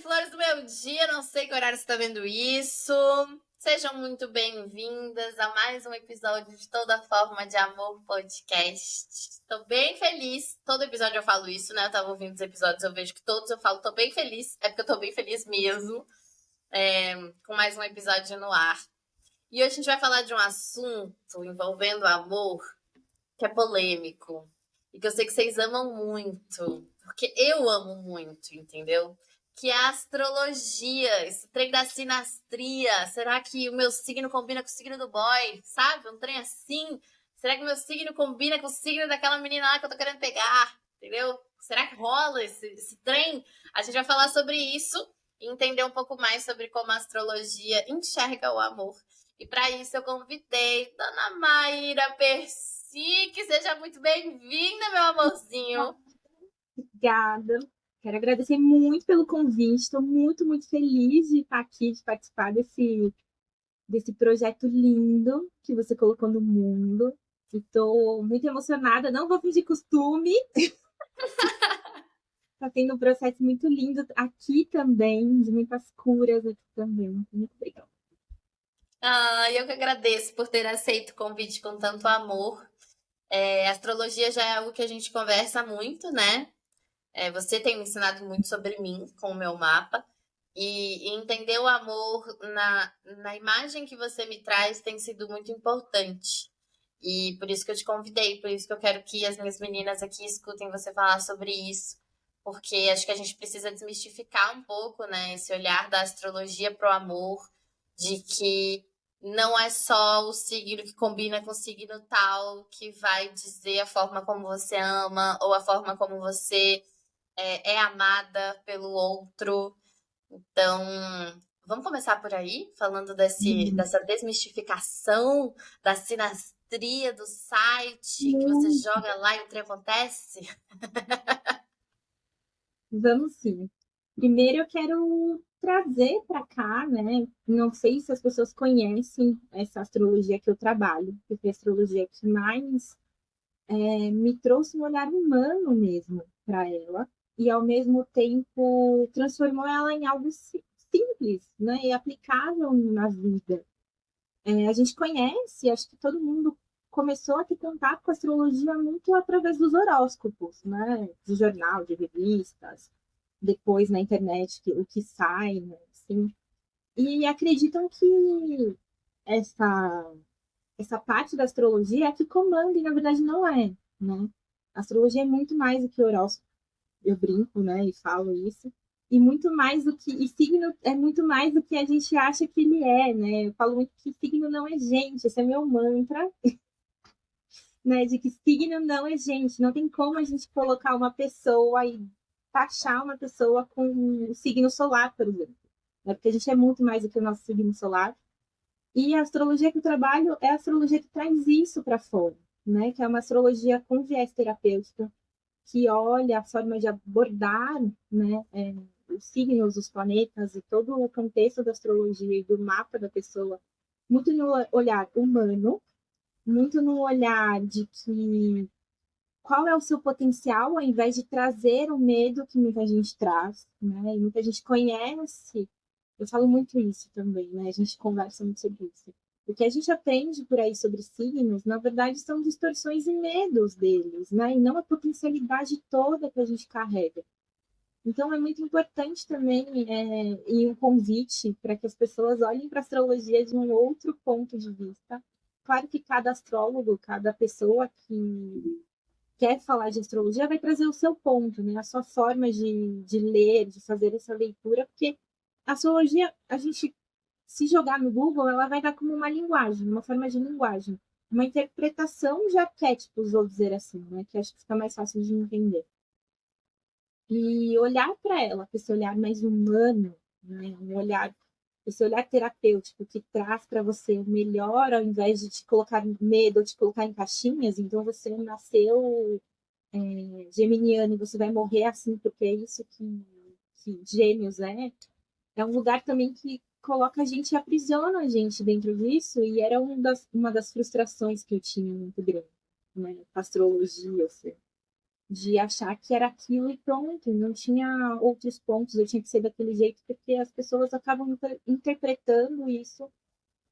flores do meu dia, não sei que horário você está vendo isso. Sejam muito bem-vindas a mais um episódio de Toda Forma de Amor podcast. Estou bem feliz. Todo episódio eu falo isso, né? Eu tava ouvindo os episódios, eu vejo que todos eu falo, tô bem feliz. É porque eu tô bem feliz mesmo, com mais um episódio no ar. E hoje a gente vai falar de um assunto envolvendo amor que é polêmico. E que eu sei que vocês amam muito. Porque eu amo muito, entendeu? Que é a astrologia, esse trem da sinastria. Será que o meu signo combina com o signo do boy? Sabe? Um trem assim. Será que o meu signo combina com o signo daquela menina lá que eu tô querendo pegar? Entendeu? Será que rola esse trem? A gente vai falar sobre isso e entender um pouco mais sobre como a astrologia enxerga o amor. E para isso eu convidei Dona Maíra Percy, que seja muito bem-vinda, meu amorzinho. Obrigada. Quero agradecer muito pelo convite. Estou muito, muito feliz de estar aqui, de participar desse projeto lindo que você colocou no mundo. Estou muito emocionada. Não vou fingir costume. Está tendo um processo muito lindo aqui também, de muitas curas aqui também. Muito obrigada. Eu que agradeço por ter aceito o convite com tanto amor. Astrologia já é algo que a gente conversa muito, né? Você tem me ensinado muito sobre mim com o meu mapa. E entender o amor na imagem que você me traz tem sido muito importante. E por isso que eu te convidei, por isso que eu quero que as minhas meninas aqui escutem você falar sobre isso. Porque acho que a gente precisa desmistificar um pouco, né, esse olhar da astrologia pro amor, de que não é só o signo que combina com o signo tal que vai dizer a forma como você ama ou a forma como você é amada pelo outro. Então, vamos começar por aí, falando dessa desmistificação da sinastria do site, que você Muito. joga lá e o trem acontece. Vamos sim. Primeiro eu quero trazer para cá, né? Não sei se as pessoas conhecem essa astrologia que eu trabalho, porque a astrologia que mais me trouxe um olhar humano mesmo para ela e ao mesmo tempo transformou ela em algo simples, né, e aplicável na vida. A gente conhece, acho que todo mundo começou a ter contato com a astrologia muito através dos horóscopos, né, de jornal, de revistas, depois na internet o que sai, né, assim, e acreditam que essa essa parte da astrologia é que comanda e na verdade não é, né? A astrologia é muito mais do que horóscopo, eu brinco, né, e falo isso, e muito mais do que, e signo é muito mais do que a gente acha que ele é, né? Eu falo muito que signo não é gente, esse é meu mantra, né, de que signo não é gente, não tem como a gente colocar uma pessoa e taxar uma pessoa com o signo solar, por exemplo, né? Porque a gente é muito mais do que o nosso signo solar. E a astrologia que eu trabalho é a astrologia que traz isso para fora, né? Que é uma astrologia com viés terapêutico, que olha a forma de abordar, né, os signos, os planetas e todo o contexto da astrologia e do mapa da pessoa, muito no olhar humano, muito no olhar de que qual é o seu potencial, ao invés de trazer o medo que muita gente traz, né? E muita gente conhece. Eu falo muito isso também, né? A gente conversa muito sobre isso. O que a gente aprende por aí sobre signos, na verdade, são distorções e medos deles, né? E não a potencialidade toda que a gente carrega. Então, é muito importante também e um convite para que as pessoas olhem para a astrologia de um outro ponto de vista. Claro que cada astrólogo, cada pessoa que quer falar de astrologia vai trazer o seu ponto, né? A sua forma de ler, de fazer essa leitura, porque a astrologia, a gente, se jogar no Google, ela vai dar como uma linguagem, uma forma de linguagem, uma interpretação de arquétipos, vou dizer assim, né? Que acho que fica mais fácil de entender. E olhar para ela, esse olhar mais humano, né? Esse olhar terapêutico que traz para você o melhor, ao invés de te colocar medo ou te colocar em caixinhas. Então, você nasceu geminiano e você vai morrer assim, porque é isso que Gêmeos é um lugar também que coloca a gente, aprisiona a gente dentro disso, e era uma das frustrações que eu tinha muito grande, né? Astrologia, assim. de achar que era aquilo e pronto, não tinha outros pontos, eu tinha que ser daquele jeito, porque as pessoas acabam interpretando isso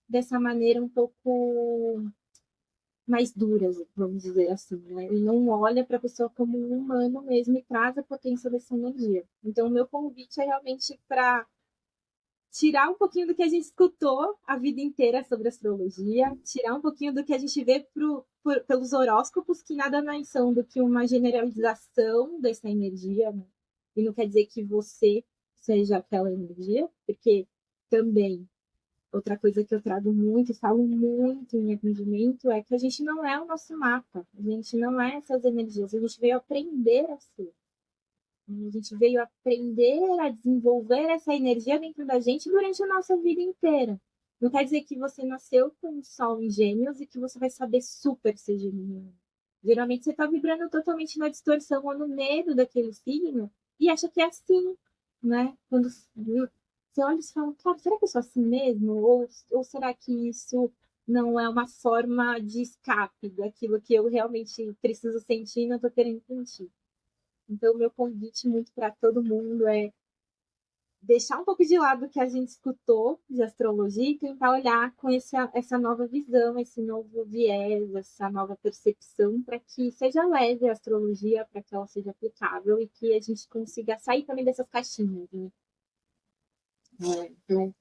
dessa maneira um pouco mais duras, vamos dizer assim, né? E não olha para a pessoa como um humano mesmo e traz a potência dessa energia. Então, o meu convite é realmente para tirar um pouquinho do que a gente escutou a vida inteira sobre astrologia, tirar um pouquinho do que a gente vê pelos horóscopos, que nada mais são do que uma generalização dessa energia, né? E não quer dizer que você seja aquela energia, porque também outra coisa que eu trago muito e falo muito em atendimento é que a gente não é o nosso mapa, a gente não é essas energias, a gente veio aprender a ser. A gente veio aprender a desenvolver essa energia dentro da gente durante a nossa vida inteira. Não quer dizer que você nasceu com o sol em gêmeos e que você vai saber super ser geminiano. Geralmente você está vibrando totalmente na distorção ou no medo daquele signo e acha que é assim, né? Quando você olha e fala, cara, será que eu sou assim mesmo? Ou será que isso não é uma forma de escape daquilo que eu realmente preciso sentir e não estou querendo sentir? Então, meu convite muito para todo mundo é deixar um pouco de lado o que a gente escutou de astrologia e tentar olhar com essa nova visão, esse novo viés, essa nova percepção, para que seja leve a astrologia, para que ela seja aplicável e que a gente consiga sair também dessas caixinhas, né? Então,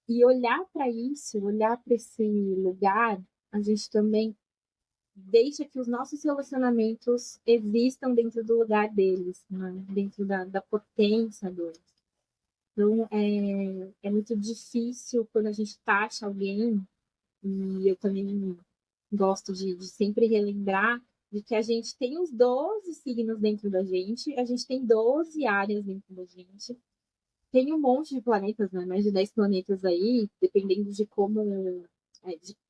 e olhar para isso, olhar para esse lugar, a gente também deixa que os nossos relacionamentos existam dentro do lugar deles, né? Dentro da potência deles. Então, é muito difícil quando a gente taxa alguém, e eu também gosto de sempre relembrar, de que a gente tem os 12 signos dentro da gente, a gente tem 12 áreas dentro da gente, tem um monte de planetas, né? Mais de 10 planetas aí, dependendo de como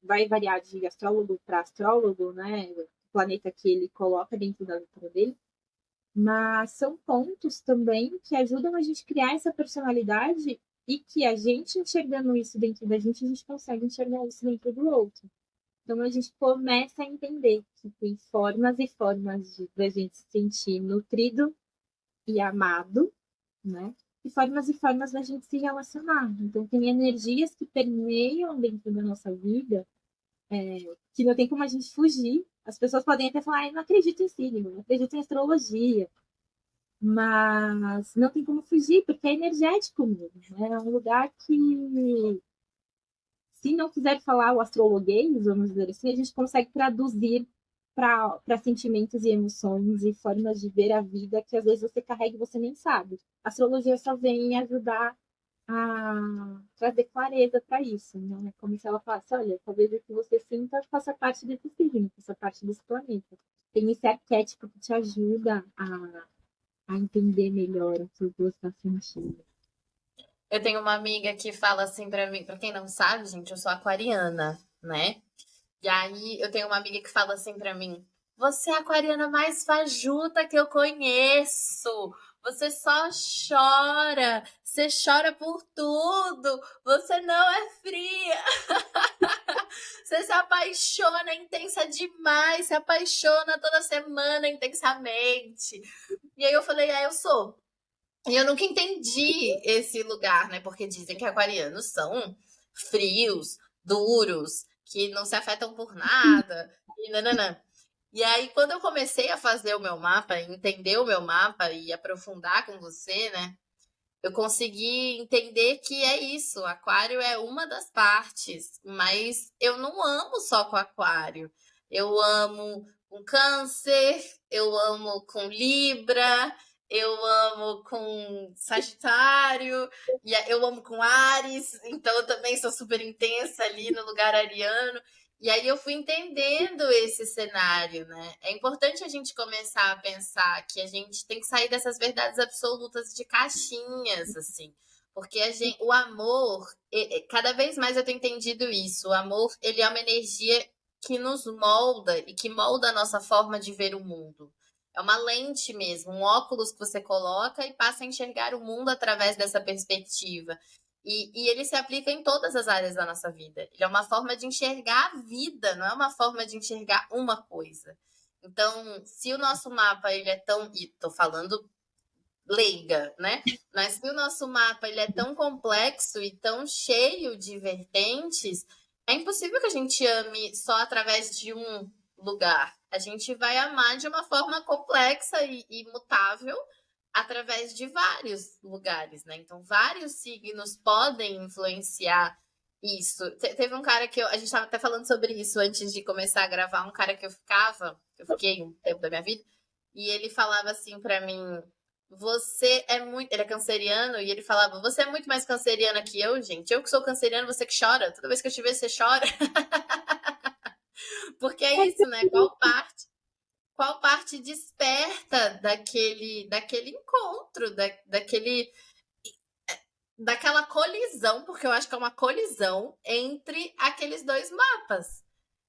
vai variar de astrólogo para astrólogo, né? O planeta que ele coloca dentro da letra dele. Mas são pontos também que ajudam a gente a criar essa personalidade e que a gente enxergando isso dentro da gente, a gente consegue enxergar isso dentro do outro. Então a gente começa a entender que tem formas e formas de a gente se sentir nutrido e amado, né? E formas da gente se relacionar. Então tem energias que permeiam dentro da nossa vida, que não tem como a gente fugir. As pessoas podem até falar, não acredito em signo, não acredito em astrologia, mas não tem como fugir, porque é energético mesmo, né? É um lugar que, se não quiser falar o astrologuês, vamos dizer assim, a gente consegue traduzir para sentimentos e emoções e formas de ver a vida que às vezes você carrega e você nem sabe. A astrologia só vem ajudar a trazer clareza para isso, né? É como se ela falasse, olha, talvez o que você sinta faça parte desse signo, faça parte desse planeta. Tem esse arquétipo que te ajuda a entender melhor o que você está sentindo. Eu tenho uma amiga que fala assim pra mim, pra quem não sabe, gente, eu sou aquariana, né? E aí eu tenho uma amiga que fala assim pra mim: Você é a aquariana mais fajuta que eu conheço. Você só chora. Você chora por tudo. Você não é fria. Você se apaixona intensa demais. Se apaixona toda semana intensamente. E aí eu falei: eu sou. E eu nunca entendi esse lugar, né? Porque dizem que aquarianos são frios, duros, que não se afetam por nada, e nananã. E aí, quando eu comecei a fazer o meu mapa, entender o meu mapa e aprofundar com você, né? Eu consegui entender que é isso. Aquário é uma das partes, mas eu não amo só com Aquário. Eu amo com Câncer, eu amo com Libra, eu amo com Sagitário, e eu amo com Áries, então eu também sou super intensa ali no lugar ariano. E aí eu fui entendendo esse cenário, né? É importante a gente começar a pensar que a gente tem que sair dessas verdades absolutas de caixinhas, assim. Porque o amor, cada vez mais eu tenho entendido isso. O amor, ele é uma energia que nos molda e que molda a nossa forma de ver o mundo. É uma lente mesmo, um óculos que você coloca e passa a enxergar o mundo através dessa perspectiva. E ele se aplica em todas as áreas da nossa vida. Ele é uma forma de enxergar a vida, não é uma forma de enxergar uma coisa. Então, se o nosso mapa ele é tão, e tô falando leiga, né? Mas se o nosso mapa ele é tão complexo e tão cheio de vertentes, é impossível que a gente ame só através de um lugar. A gente vai amar de uma forma complexa e mutável através de vários lugares, né? Então, vários signos podem influenciar isso. Teve um cara que a gente estava até falando sobre isso antes de começar a gravar, um cara que eu fiquei um tempo da minha vida, e ele falava assim para mim: você é muito. Ele é canceriano e ele falava: você é muito mais canceriana que eu, gente. Eu que sou canceriano, você que chora. Toda vez que eu te vejo, você chora. Porque é isso, né? Qual parte desperta daquele encontro, daquela colisão, porque eu acho que é uma colisão entre aqueles dois mapas.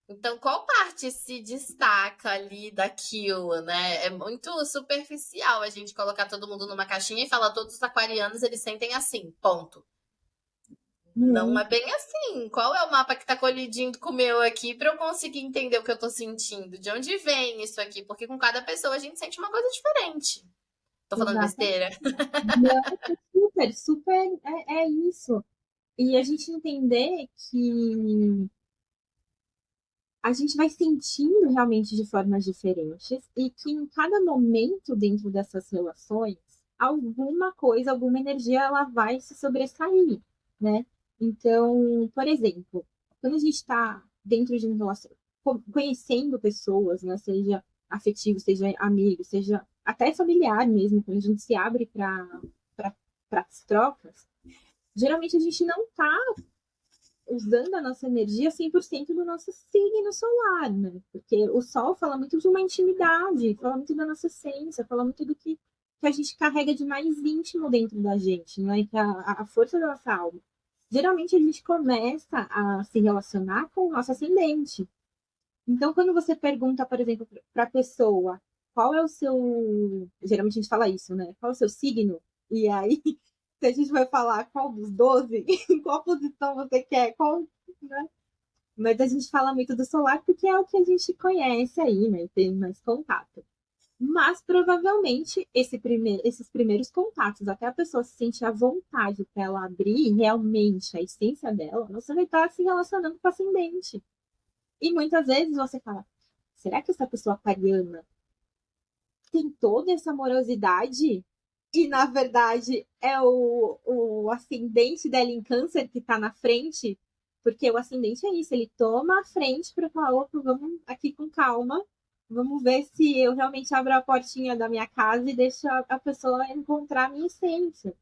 Então, qual parte se destaca ali daquilo, né? É muito superficial a gente colocar todo mundo numa caixinha e falar todos os aquarianos eles sentem assim, ponto. Não é bem assim. Qual é o mapa que tá colidindo com o meu aqui para eu conseguir entender o que eu tô sentindo? De onde vem isso aqui? Porque com cada pessoa a gente sente uma coisa diferente. Tô falando Exatamente. besteira? Não, super, super é isso. E a gente entender que a gente vai sentindo realmente de formas diferentes e que em cada momento dentro dessas relações, alguma coisa, alguma energia, ela vai se sobressair, né? Então, por exemplo, quando a gente está dentro de um relacionamento, conhecendo pessoas, né? Seja afetivo, seja amigo, seja até familiar mesmo, quando a gente se abre para as trocas, geralmente a gente não está usando a nossa energia 100% do nosso signo solar, né? Porque o Sol fala muito de uma intimidade, fala muito da nossa essência, fala muito do que a gente carrega de mais íntimo dentro da gente, né? Que é a força da nossa alma. Geralmente a gente começa a se relacionar com o nosso ascendente. Então, quando você pergunta, por exemplo, para a pessoa qual é o seu. Geralmente a gente fala isso, né? Qual é o seu signo? E aí, se a gente vai falar qual dos 12, em qual posição você quer, qual, né? Mas a gente fala muito do solar porque é o que a gente conhece aí, né? Tem mais contato. Mas provavelmente esses primeiros contatos, até a pessoa se sentir à vontade para ela abrir realmente a essência dela, você vai estar se relacionando com o ascendente. E muitas vezes você fala, será que essa pessoa aquariana tem toda essa amorosidade? E na verdade é o ascendente dela em câncer que está na frente, porque o ascendente é isso, ele toma a frente para falar, opa, vamos aqui com calma, vamos ver se eu realmente abro a portinha da minha casa e deixo a pessoa encontrar a minha essência.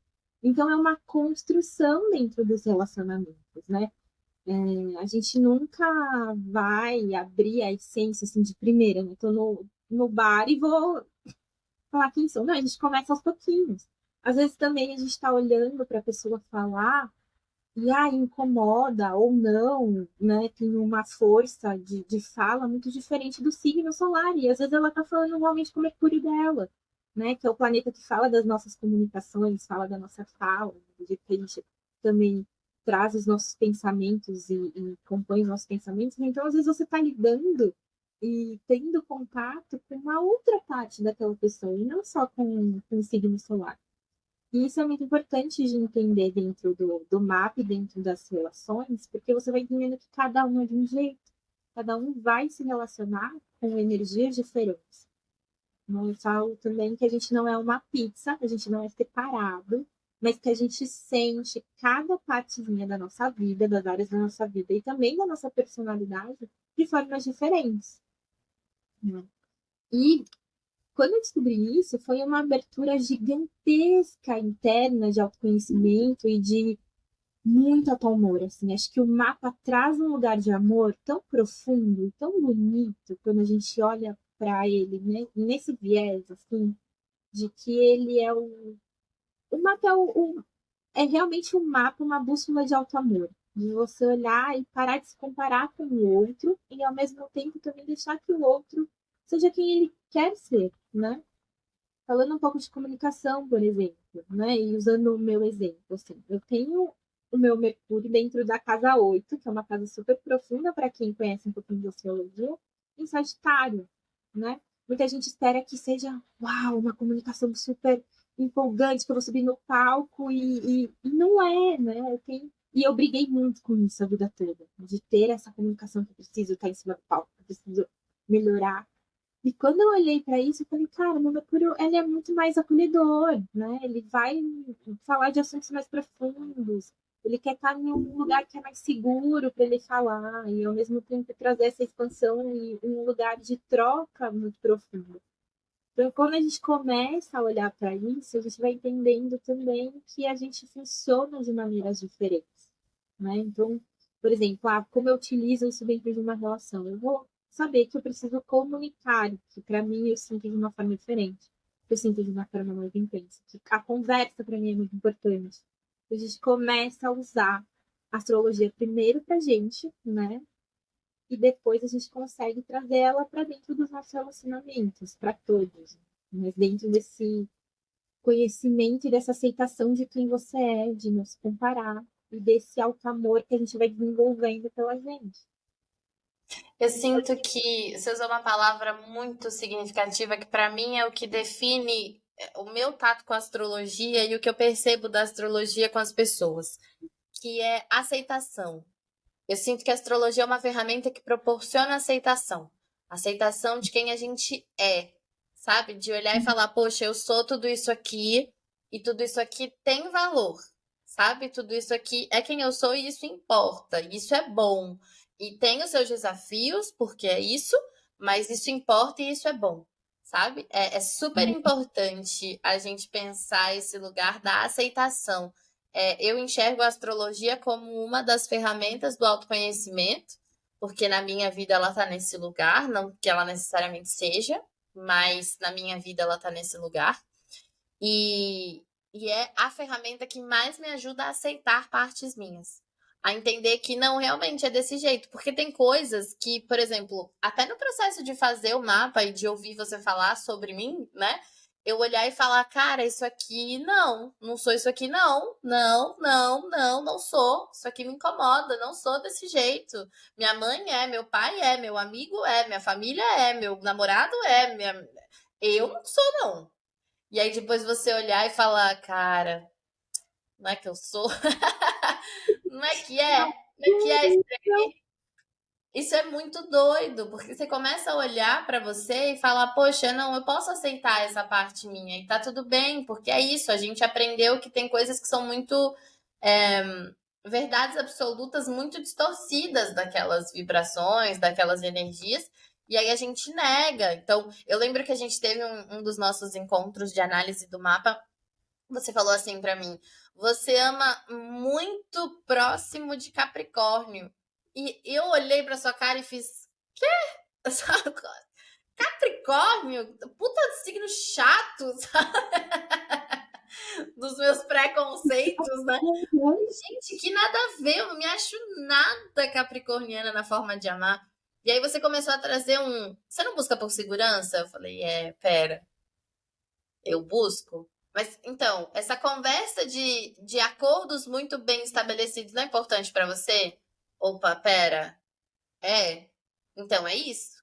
Então é uma construção dentro dos relacionamentos, né? A gente nunca vai abrir a essência assim de primeira, né? Tô no bar e vou falar quem são. Não, a gente começa aos pouquinhos. Às vezes também a gente está olhando para a pessoa falar e incomoda ou não, né? Tem uma força de fala muito diferente do signo solar. E às vezes ela está falando realmente com o Mercúrio dela, né? Que é o planeta que fala das nossas comunicações, fala da nossa fala, do jeito que a gente também traz os nossos pensamentos e compõe os nossos pensamentos. Então, às vezes, você está lidando e tendo contato com uma outra parte daquela pessoa, e não só com o signo solar. E isso é muito importante de entender dentro do mapa e dentro das relações, porque você vai entendendo que cada um é de um jeito, cada um vai se relacionar com energias diferentes. Eu falo também que a gente não é uma pizza, a gente não é separado, mas que a gente sente cada partezinha da nossa vida, das áreas da nossa vida e também da nossa personalidade de formas diferentes. Né? E quando eu descobri isso, foi uma abertura gigantesca interna de autoconhecimento e de muito amor, assim. Acho que o mapa traz um lugar de amor tão profundo, tão bonito, quando a gente olha para ele, né? Nesse viés, assim, de que ele é o mapa é realmente um mapa, uma bússola de alto amor. De você olhar e parar de se comparar com o outro e, ao mesmo tempo, também deixar que o outro seja quem ele quer ser, né? Falando um pouco de comunicação, por exemplo, né? E usando o meu exemplo, assim, eu tenho o meu Mercúrio dentro da casa 8, que é uma casa super profunda para quem conhece um pouquinho de astrologia, em Sagitário. né? Muita gente espera que seja, uau, uma comunicação super empolgante, que eu vou subir no palco e não é, né? E eu briguei muito com isso a vida toda, de ter essa comunicação que eu preciso estar em cima do palco, que eu preciso melhorar. E quando eu olhei para isso, eu falei, cara, o Mercúrio, ele é muito mais acolhedor, né? Ele vai falar de assuntos mais profundos. Ele quer estar em um lugar que é mais seguro para ele falar e, ao mesmo tempo, trazer essa expansão em um lugar de troca muito profundo. Então, quando a gente começa a olhar para isso, a gente vai entendendo também que a gente funciona de maneiras diferentes, né? Então, por exemplo, como eu utilizo isso dentro de uma relação? Eu vou saber que eu preciso comunicar, que para mim eu sinto de uma forma diferente, que eu sinto de uma forma mais intensa, que a conversa para mim é muito importante. A gente começa a usar a astrologia primeiro para a gente, né? E depois a gente consegue trazer ela para dentro dos nossos relacionamentos, para todos. Mas dentro desse conhecimento e dessa aceitação de quem você é, de não se comparar, e desse alto amor que a gente vai desenvolvendo pela gente. Eu sinto que você usou uma palavra muito significativa que para mim é o que define o meu tato com a astrologia e o que eu percebo da astrologia com as pessoas, que é aceitação. Eu sinto que a astrologia é uma ferramenta que proporciona aceitação. Aceitação de quem a gente é, sabe? De olhar e falar, poxa, eu sou tudo isso aqui e tudo isso aqui tem valor, sabe? Tudo isso aqui é quem eu sou e isso importa, isso é bom. E tem os seus desafios, porque é isso, mas isso importa e isso é bom, sabe? É super importante a gente pensar esse lugar da aceitação. Eu enxergo a astrologia como uma das ferramentas do autoconhecimento, porque na minha vida ela está nesse lugar, não que ela necessariamente seja, mas na minha vida ela está nesse lugar. E é a ferramenta que mais me ajuda a aceitar partes minhas. A entender que não realmente é desse jeito. Porque tem coisas que, por exemplo, até no processo de fazer o mapa e de ouvir você falar sobre mim, né? Eu olhar e falar, cara, isso aqui não sou isso aqui, não sou. Isso aqui me incomoda, não sou desse jeito. Minha mãe é, meu pai é, meu amigo é, minha família é, meu namorado é, eu não sou, não. E aí depois você olhar e falar, cara, não é que eu sou? Não é que é? Não é que é isso aqui? Isso é muito doido, porque você começa a olhar pra você e falar, poxa, não, eu posso aceitar essa parte minha e tá tudo bem, porque é isso, a gente aprendeu que tem coisas que são muito é, verdades absolutas muito distorcidas daquelas vibrações, daquelas energias, e aí a gente nega. Então, eu lembro que a gente teve um dos nossos encontros de análise do mapa. Você falou assim pra mim: você ama muito próximo de Capricórnio. E eu olhei pra sua cara e fiz: quê? Capricórnio? Puta signo chato, sabe? Dos meus preconceitos, né? Gente, que nada a ver, eu não me acho nada capricorniana na forma de amar. E aí você começou a trazer um. Você não busca por segurança? Eu falei, pera, eu busco? Mas então, essa conversa de acordos muito bem estabelecidos não é importante pra você? Opa, pera. É? Então é isso?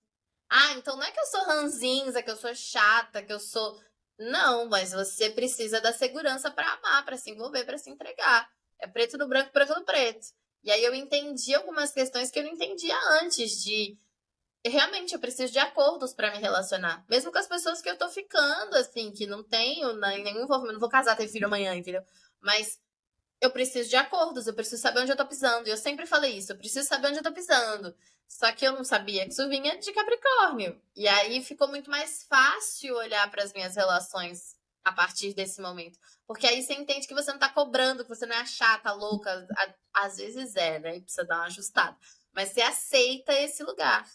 Ah, então não é que eu sou ranzinza, que eu sou chata, que eu sou. Não, mas você precisa da segurança pra amar, pra se envolver, pra se entregar. É preto no branco, branco no preto. E aí eu entendi algumas questões que eu não entendia antes de realmente eu preciso de acordos pra me relacionar. Mesmo com as pessoas que eu tô ficando, assim, que não tenho nenhum envolvimento, não vou casar, ter filho amanhã, entendeu? Mas eu preciso de acordos, eu preciso saber onde eu tô pisando. E eu sempre falei isso, eu preciso saber onde eu tô pisando. Só que eu não sabia que isso vinha de Capricórnio. E aí ficou muito mais fácil olhar para as minhas relações a partir desse momento. Porque aí você entende que você não tá cobrando, que você não é chata, louca. Às vezes é, né? E precisa dar uma ajustada. Mas você aceita esse lugar.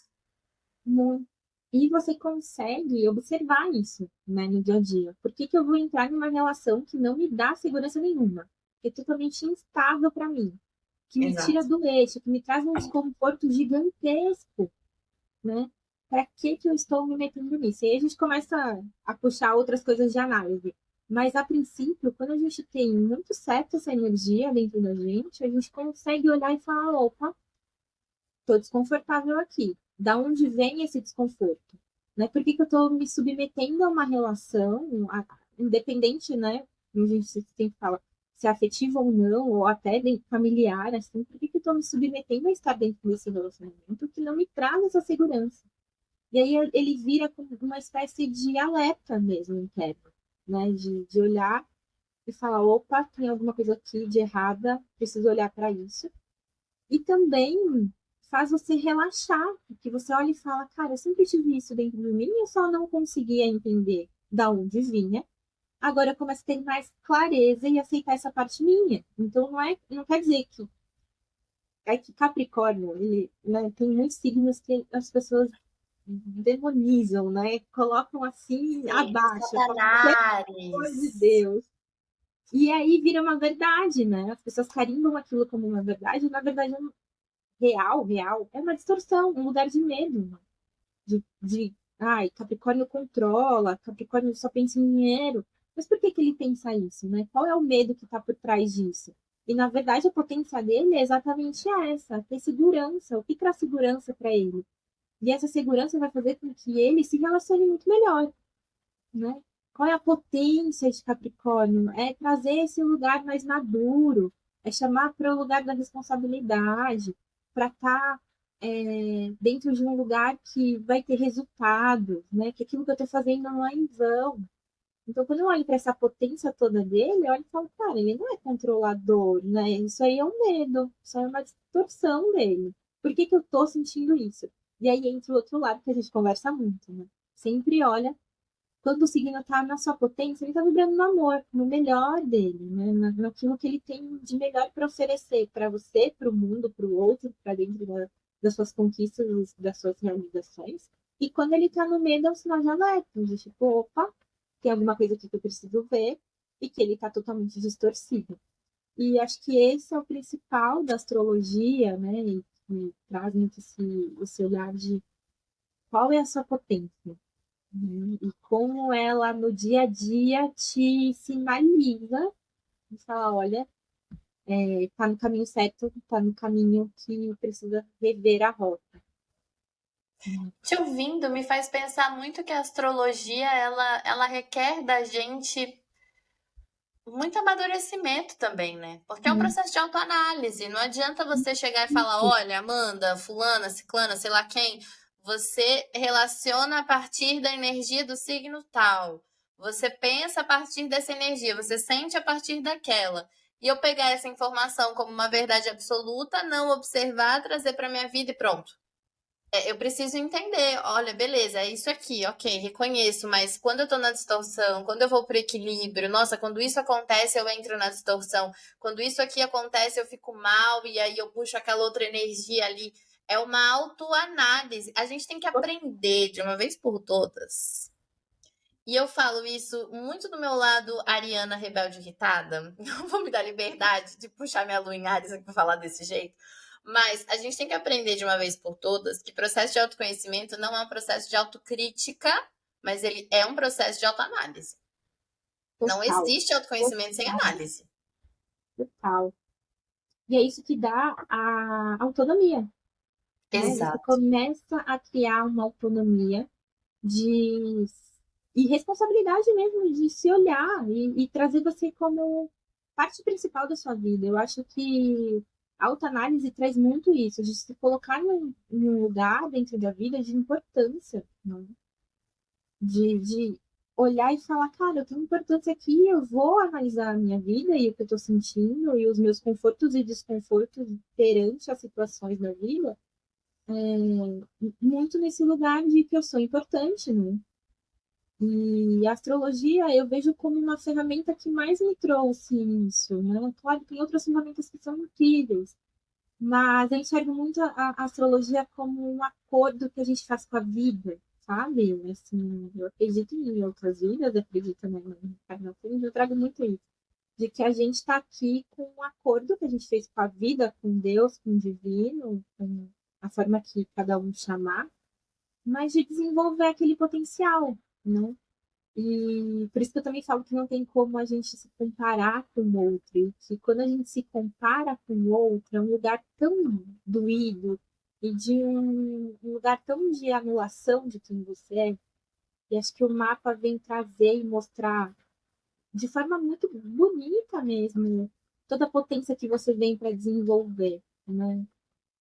Muito. E você consegue observar isso, né, no dia a dia. Por que que eu vou entrar numa relação que não me dá segurança nenhuma? Que é totalmente instável para mim, que me tira Exato. do eixo, que me traz um desconforto gigantesco, né? Para que que eu estou me metendo nisso? E aí a gente começa a puxar outras coisas de análise. Mas, a princípio, quando a gente tem muito certo essa energia dentro da gente, a gente consegue olhar e falar: opa, estou desconfortável aqui. Da onde vem esse desconforto? né? Por que que eu estou me submetendo a uma relação, independente, né? A gente sempre fala se é afetivo ou não, ou até familiar, assim, por que que eu estou me submetendo a estar dentro desse relacionamento que não me traz essa segurança? E aí ele vira como uma espécie de alerta mesmo interno, né? De olhar e falar, opa, tem alguma coisa aqui de errada, preciso olhar para isso. E também faz você relaxar, porque você olha e fala, cara, eu sempre tive isso dentro de mim, eu só não conseguia entender da onde vinha. Agora eu começo a ter mais clareza e aceitar essa parte minha. Então não quer dizer que Capricórnio, ele, né, tem muitos signos que as pessoas demonizam, né? Colocam assim Sim, abaixo, como qualquer coisa de Satanás. Deus. E aí vira uma verdade, né? As pessoas carimbam aquilo como uma verdade, e na verdade real, é uma distorção, um lugar de medo, né? Ai, Capricórnio controla, Capricórnio só pensa em dinheiro. Mas por que que ele pensa isso, né? Qual é o medo que está por trás disso? E na verdade a potência dele é exatamente essa, ter segurança. O que traz segurança para ele? E essa segurança vai fazer com que ele se relacione muito melhor, né? Qual é a potência de Capricórnio? É trazer esse lugar mais maduro, é chamar para o lugar da responsabilidade, para estar dentro de um lugar que vai ter resultados, né? Que aquilo que eu estou fazendo não é em vão. Então, quando eu olho para essa potência toda dele, eu olho e falo, cara, ele não é controlador, né? Isso aí é um medo, isso aí é uma distorção dele. Por que que eu estou sentindo isso? E aí entra o outro lado que a gente conversa muito, né? Sempre olha quando o signo está na sua potência, ele está vibrando no amor, no melhor dele, né? Naquilo que ele tem de melhor para oferecer para você, para o mundo, para o outro, para dentro das suas conquistas, das suas realizações. E quando ele está no medo, é um sinal de alerta, de tipo, opa, tem alguma coisa aqui que eu preciso ver, e que ele está totalmente distorcido. E acho que esse é o principal da astrologia, né? E que traz muito esse olhar de qual é a sua potência, e como ela no dia a dia te sinaliza e fala, olha, tá no caminho certo, tá no caminho que precisa rever a rota. Te ouvindo me faz pensar muito que a astrologia ela requer da gente muito amadurecimento também, né? Porque é um processo de autoanálise. Não adianta você chegar e falar, olha, Amanda, fulana, ciclana, sei lá quem, você relaciona a partir da energia do signo tal. Você pensa a partir dessa energia, você sente a partir daquela. E eu pegar essa informação como uma verdade absoluta, não observar, trazer para minha vida e pronto. Eu preciso entender, olha, beleza, é isso aqui, ok, reconheço, mas quando eu tô na distorção, quando eu vou pro equilíbrio, nossa, quando isso acontece, eu entro na distorção, quando isso aqui acontece, eu fico mal, e aí eu puxo aquela outra energia ali. É uma autoanálise. A gente tem que aprender de uma vez por todas. E eu falo isso muito do meu lado Ariana rebelde irritada. Não vou me dar liberdade de puxar minha lua em Ares aqui pra falar desse jeito. Mas a gente tem que aprender de uma vez por todas que processo de autoconhecimento não é um processo de autocrítica, mas ele é um processo de autoanálise. Não Total, existe autoconhecimento sem análise. total. E é isso que dá a autonomia, né? Você Exato. começa a criar uma autonomia de e responsabilidade mesmo de se olhar e trazer você como parte principal da sua vida. Eu acho que a autoanálise traz muito isso, de se colocar num lugar dentro da vida de importância, né? De olhar e falar, cara, eu tenho importância aqui, eu vou analisar a minha vida e o que eu estou sentindo e os meus confortos e desconfortos perante as situações da vida, muito nesse lugar de que eu sou importante, né? E a astrologia eu vejo como uma ferramenta que mais me trouxe isso, né? Claro, tem outras ferramentas que são incríveis, mas eu enxergo muito a astrologia como um acordo que a gente faz com a vida, sabe? Assim, eu acredito em outras vidas, eu acredito na reencarnação, eu trago muito isso. De que a gente está aqui com um acordo que a gente fez com a vida, com Deus, com o divino, com a forma que cada um chamar, mas de desenvolver aquele potencial, né? E por isso que eu também falo que não tem como a gente se comparar com o outro. E que quando a gente se compara com o outro, é um lugar tão doído, e de um lugar tão de anulação de quem você é. E acho que o mapa vem trazer e mostrar de forma muito bonita mesmo toda a potência que você vem para desenvolver, né?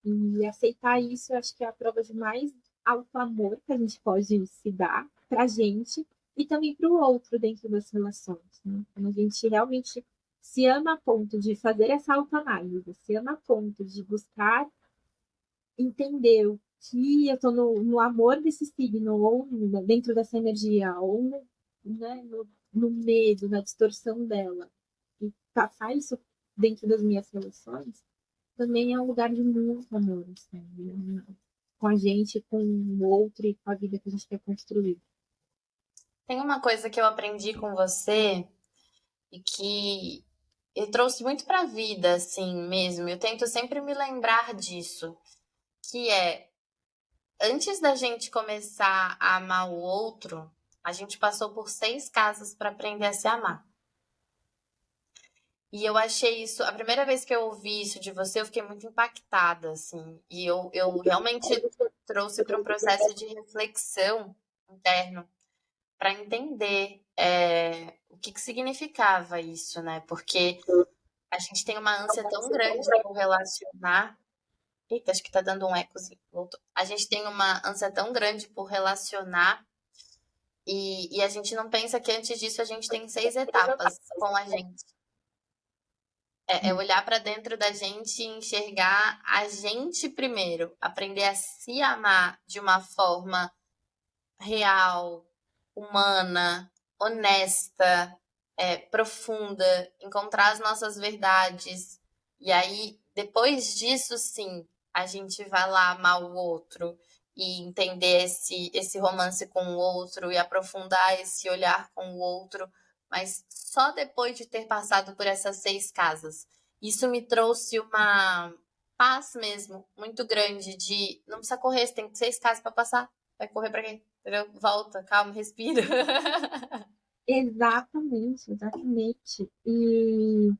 E aceitar isso, eu acho que é a prova de mais alto amor que a gente pode se dar para a gente e também para o outro dentro das relações, né? Quando a gente realmente se ama a ponto de fazer essa autoanálise, se ama a ponto de buscar entender o que eu estou no amor desse signo, ou dentro dessa energia, ou né, no medo, na distorção dela, e passar isso dentro das minhas relações, também é um lugar de muito amor, assim, né? Com a gente, com o outro e com a vida que a gente quer construir. Tem uma coisa que eu aprendi com você e que eu trouxe muito para a vida, assim mesmo. Eu tento sempre me lembrar disso, que é antes da gente começar a amar o outro, a gente passou por 6 casas para aprender a se amar. E eu achei isso, a primeira vez que eu ouvi isso de você, eu fiquei muito impactada, assim. E eu realmente trouxe para um processo de reflexão interno para entender o que significava isso, né? Porque a gente tem uma ânsia tão grande por relacionar. Eita, acho que tá dando um ecozinho. Voltou. A gente tem uma ânsia tão grande por relacionar e a gente não pensa que antes disso a gente tem 6 etapas com a gente. É olhar para dentro da gente e enxergar a gente primeiro, aprender a se amar de uma forma real, humana, honesta, profunda, encontrar as nossas verdades. E aí, depois disso, sim, a gente vai lá amar o outro e entender esse romance com o outro e aprofundar esse olhar com o outro, mas só depois de ter passado por essas 6 casas. Isso me trouxe uma paz mesmo, muito grande de não precisa correr, você tem 6 casas para passar. Vai correr para quê? Entendeu? Volta, calma, respira. Exatamente, exatamente. E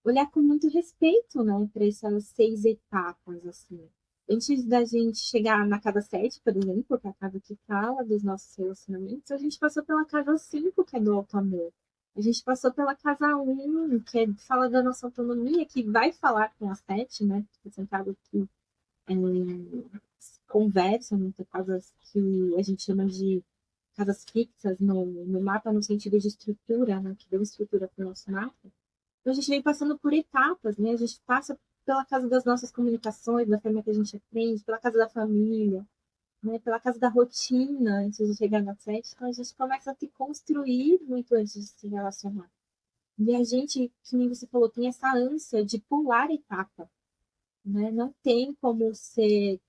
olhar com muito respeito, né, para essas 6 etapas, assim. Antes da gente chegar na casa 7, por exemplo, que é a casa que fala dos nossos relacionamentos, a gente passou pela casa 5, que é do auto-amor. A gente passou pela casa 1, que fala da nossa autonomia, que vai falar com a 7, né, que são casas que conversam, né, casas que a gente chama de casas fixas no mapa, no sentido de estrutura, né, que dão estrutura para o nosso mapa. Então, a gente vem passando por etapas, né? A gente passa pela casa das nossas comunicações, da forma que a gente aprende, pela casa da família, né? Pela casa da rotina, antes de chegar na sete. Então, a gente começa a se construir muito antes de se relacionar. E a gente, que nem você falou, tem essa ânsia de pular etapa, né? Não tem como você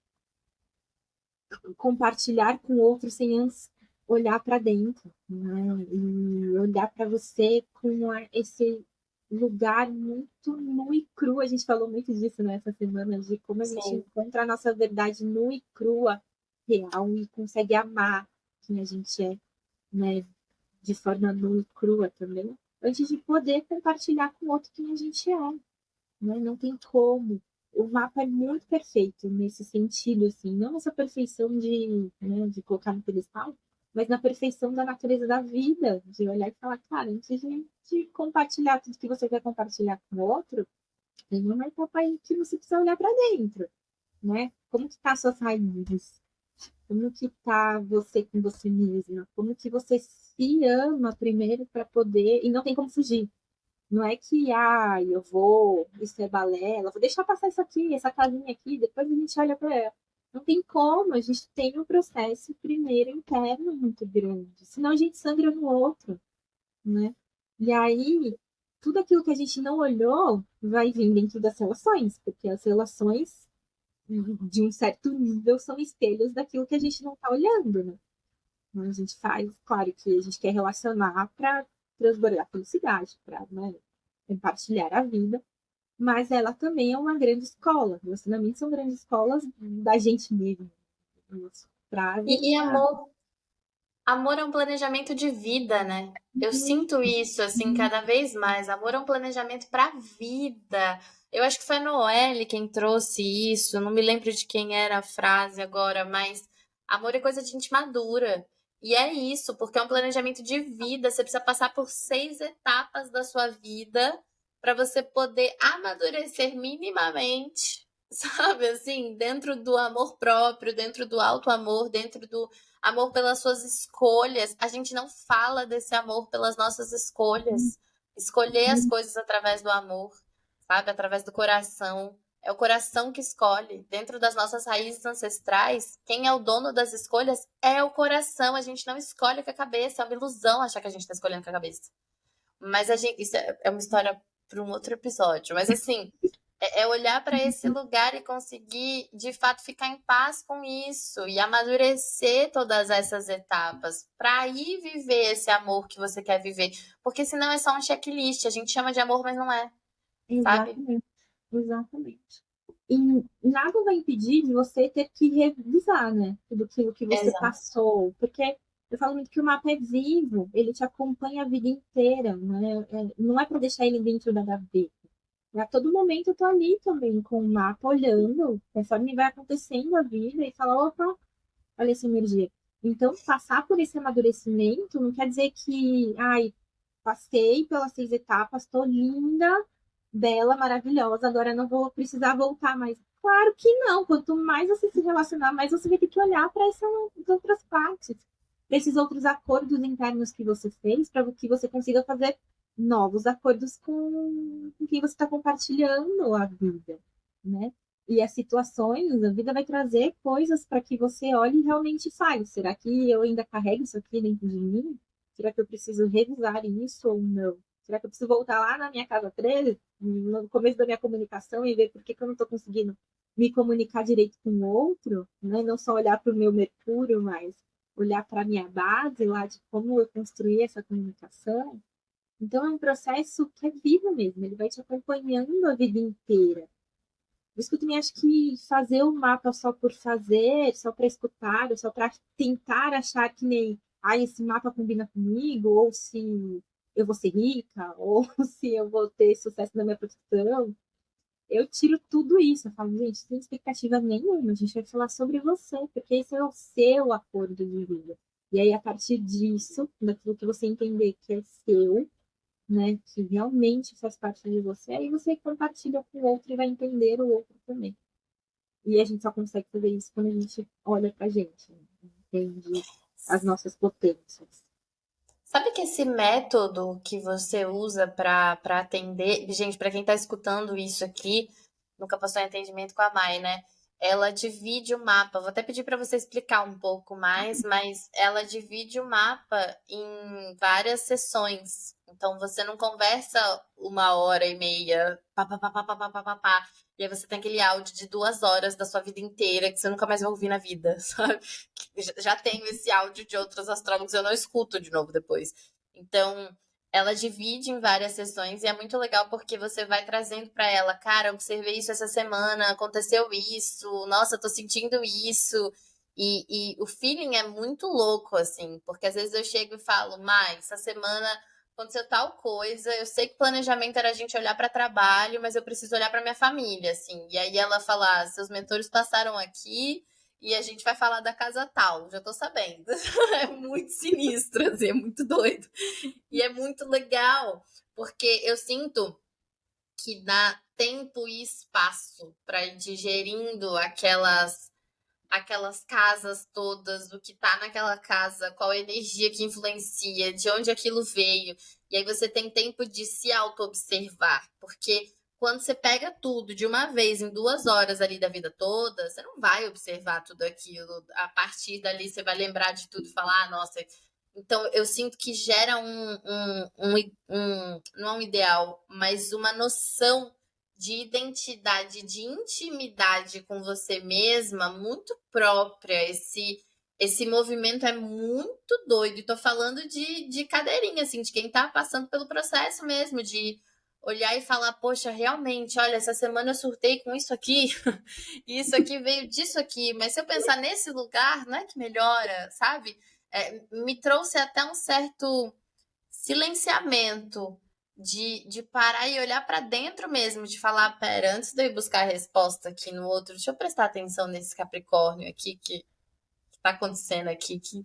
compartilhar com o outro sem antes olhar para dentro, né? E olhar para você com esse lugar muito nu e cru. A gente falou muito disso nessa semana, de como a gente Sim. encontra a nossa verdade nua e crua, real, e consegue amar quem a gente é, né? De forma nua e crua também, antes de poder compartilhar com o outro quem a gente é, né? Não tem como. O mapa é muito perfeito nesse sentido, assim, não nessa perfeição de, né, de colocar no pedestal, mas na perfeição da natureza da vida, de olhar e falar, cara, antes de compartilhar tudo que você quer compartilhar com o outro, tem uma etapa aí que você precisa olhar para dentro, né? Como que tá as suas raízes? Como que tá você com você mesma? Como que você se ama primeiro para poder, e não tem como fugir. Não é que, eu vou, isso é balela, vou deixar passar isso aqui, essa casinha aqui, depois a gente olha para ela. Não tem como, a gente tem um processo primeiro interno muito grande, senão a gente sangra no outro, né? E aí, tudo aquilo que a gente não olhou vai vir dentro das relações, porque as relações, de um certo nível, são espelhos daquilo que a gente não está olhando, né? A gente faz, claro que a gente quer relacionar para transbordar felicidade, para, né, compartilhar a vida, mas ela também é uma grande escola. Relacionamentos são grandes escolas da gente mesmo. Para E avançar. amor, Amor é um planejamento de vida, né? Eu sinto isso, assim, cada vez mais. Amor é um planejamento pra vida. Eu acho que foi a Noelle quem trouxe isso. Não me lembro de quem era a frase agora, mas amor é coisa de gente madura. E é isso, porque é um planejamento de vida. Você precisa passar por 6 etapas da sua vida pra você poder amadurecer minimamente, sabe? Assim, dentro do amor próprio, dentro do auto-amor, dentro do amor pelas suas escolhas. A gente não fala desse amor pelas nossas escolhas. Escolher as coisas através do amor, sabe? Através do coração. É o coração que escolhe. Dentro das nossas raízes ancestrais, quem é o dono das escolhas é o coração. A gente não escolhe com a cabeça. É uma ilusão achar que a gente está escolhendo com a cabeça. Mas a gente, isso é uma história para um outro episódio. Mas assim, é olhar para esse lugar e conseguir, de fato, ficar em paz com isso e amadurecer todas essas etapas para aí viver esse amor que você quer viver. Porque senão é só um checklist. A gente chama de amor, mas não é, sabe? Exatamente, exatamente. E nada vai impedir de você ter que revisar, né? Tudo aquilo que você Exato. passou. Porque eu falo muito que o mapa é vivo, ele te acompanha a vida inteira, né? Não é para deixar ele dentro da gaveta. A todo momento eu tô ali também com o mapa olhando, conforme vai acontecendo a vida e falar, opa, olha essa energia. Então, passar por esse amadurecimento não quer dizer que, ai, passei pelas 6 etapas, tô linda, bela, maravilhosa, agora não vou precisar voltar mais. Claro que não. Quanto mais você se relacionar, mais você vai ter que olhar para essas outras partes, para esses outros acordos internos que você fez, para que você consiga fazer novos acordos com quem você está compartilhando a vida, né? E as situações, a vida vai trazer coisas para que você olhe e realmente fale. Será que eu ainda carrego isso aqui dentro de mim? Será que eu preciso revisar isso ou não? Será que eu preciso voltar lá na minha casa 13, no começo da minha comunicação, e ver por que eu não estou conseguindo me comunicar direito com o outro? Né? Não só olhar para o meu Mercúrio, mas olhar para a minha base lá de como eu construí essa comunicação. Então é um processo que é vivo mesmo, ele vai te acompanhando a vida inteira. Por isso que eu também acho que fazer o mapa só por fazer, só para escutar, só para tentar achar que nem, esse mapa combina comigo, ou se eu vou ser rica, ou se eu vou ter sucesso na minha profissão, eu tiro tudo isso. Eu falo, gente, sem expectativa nenhuma, a gente vai falar sobre você, porque esse é o seu acordo de vida. E aí, a partir disso, daquilo que você entender que é seu, né, que realmente faz parte de você, aí você compartilha com o outro e vai entender o outro também. E a gente só consegue fazer isso quando a gente olha pra gente, né? Entende as nossas potências. Sabe que esse método que você usa para atender, gente, para quem tá escutando isso aqui, nunca passou em atendimento com a Mai, né? Ela divide o mapa. Vou até pedir para você explicar um pouco mais, mas ela divide o mapa em várias sessões. Então você não conversa 1 hora e meia, pá, pá, pá, pá, pá, pá, pá, pá, pá. E aí você tem aquele áudio de 2 horas da sua vida inteira que você nunca mais vai ouvir na vida, sabe? Já tenho esse áudio de outros astrólogos, eu não escuto de novo depois. Então, ela divide em várias sessões e é muito legal porque você vai trazendo para ela, cara, observei isso essa semana, aconteceu isso, nossa, tô sentindo isso. E o feeling é muito louco, assim, porque às vezes eu chego e falo, Mai, essa semana aconteceu tal coisa, eu sei que planejamento era a gente olhar para trabalho, mas eu preciso olhar para minha família, assim. E aí ela fala, seus mentores passaram aqui, e a gente vai falar da casa tal, já tô sabendo. É muito sinistro, assim, é muito doido. E é muito legal, porque eu sinto que dá tempo e espaço para ir digerindo aquelas casas todas, o que tá naquela casa, qual a energia que influencia, de onde aquilo veio. E aí você tem tempo de se auto-observar, porque quando você pega tudo de uma vez em 2 horas ali da vida toda, você não vai observar tudo aquilo. A partir dali você vai lembrar de tudo e falar, ah, nossa. Então eu sinto que gera não é um ideal, mas uma noção de identidade, de intimidade com você mesma muito própria. Esse movimento é muito doido. E tô falando de cadeirinha, assim, de quem tá passando pelo processo mesmo, de olhar e falar, poxa, realmente, olha, essa semana eu surtei com isso aqui, e isso aqui veio disso aqui, mas se eu pensar nesse lugar, não é que melhora, sabe? me trouxe até um certo silenciamento de parar e olhar para dentro mesmo, de falar, pera, antes de eu ir buscar a resposta aqui no outro, deixa eu prestar atenção nesse Capricórnio aqui que tá acontecendo aqui, que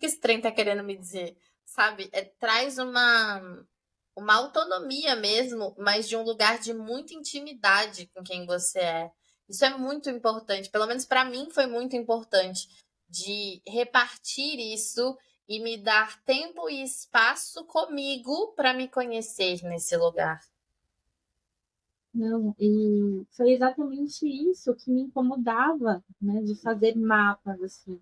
esse trem tá querendo me dizer, sabe? Traz uma autonomia mesmo, mas de um lugar de muita intimidade com quem você é. Isso é muito importante, pelo menos para mim foi muito importante de repartir isso e me dar tempo e espaço comigo para me conhecer nesse lugar. Não, e foi exatamente isso que me incomodava, né, de fazer mapas, assim.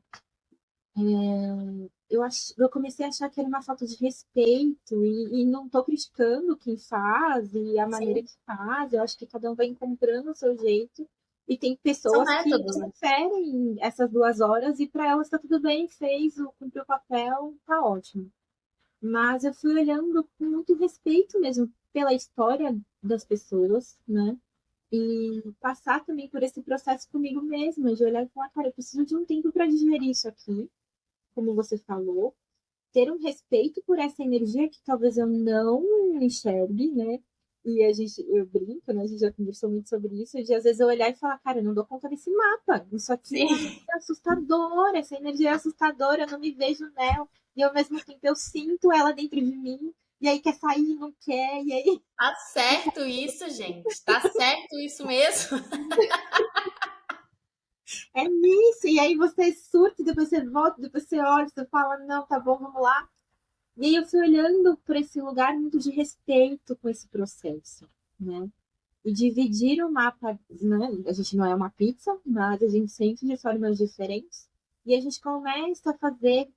Eu comecei a achar que era uma falta de respeito e não estou criticando quem faz e a maneira Sim, que faz. Eu acho que cada um vai encontrando o seu jeito. E tem são pessoas que métodos, né? preferem essas 2 horas e para elas está tudo bem, fez, cumpriu o papel, tá ótimo. Mas eu fui olhando com muito respeito mesmo pela história das pessoas, né? E passar também por esse processo comigo mesma, de olhar e falar, cara, eu preciso de um tempo para digerir isso aqui, como você falou, ter um respeito por essa energia que talvez eu não enxergue, né? E eu brinco, né? A gente já conversou muito sobre isso, de às vezes eu olhar e falar, cara, eu não dou conta desse mapa. Isso aqui Sim, é assustador, essa energia é assustadora, eu não me vejo nela. E ao mesmo tempo eu sinto ela dentro de mim, e aí quer sair, não quer, e aí tá certo isso, gente. Tá certo isso mesmo. é nisso. E aí você surta, depois você volta, depois você olha, você fala, não, tá bom, vamos lá. E aí eu fui olhando por esse lugar muito de respeito com esse processo, né? E dividir o mapa, né? A gente não é uma pizza, mas a gente sente de formas diferentes. E a gente começa a fazer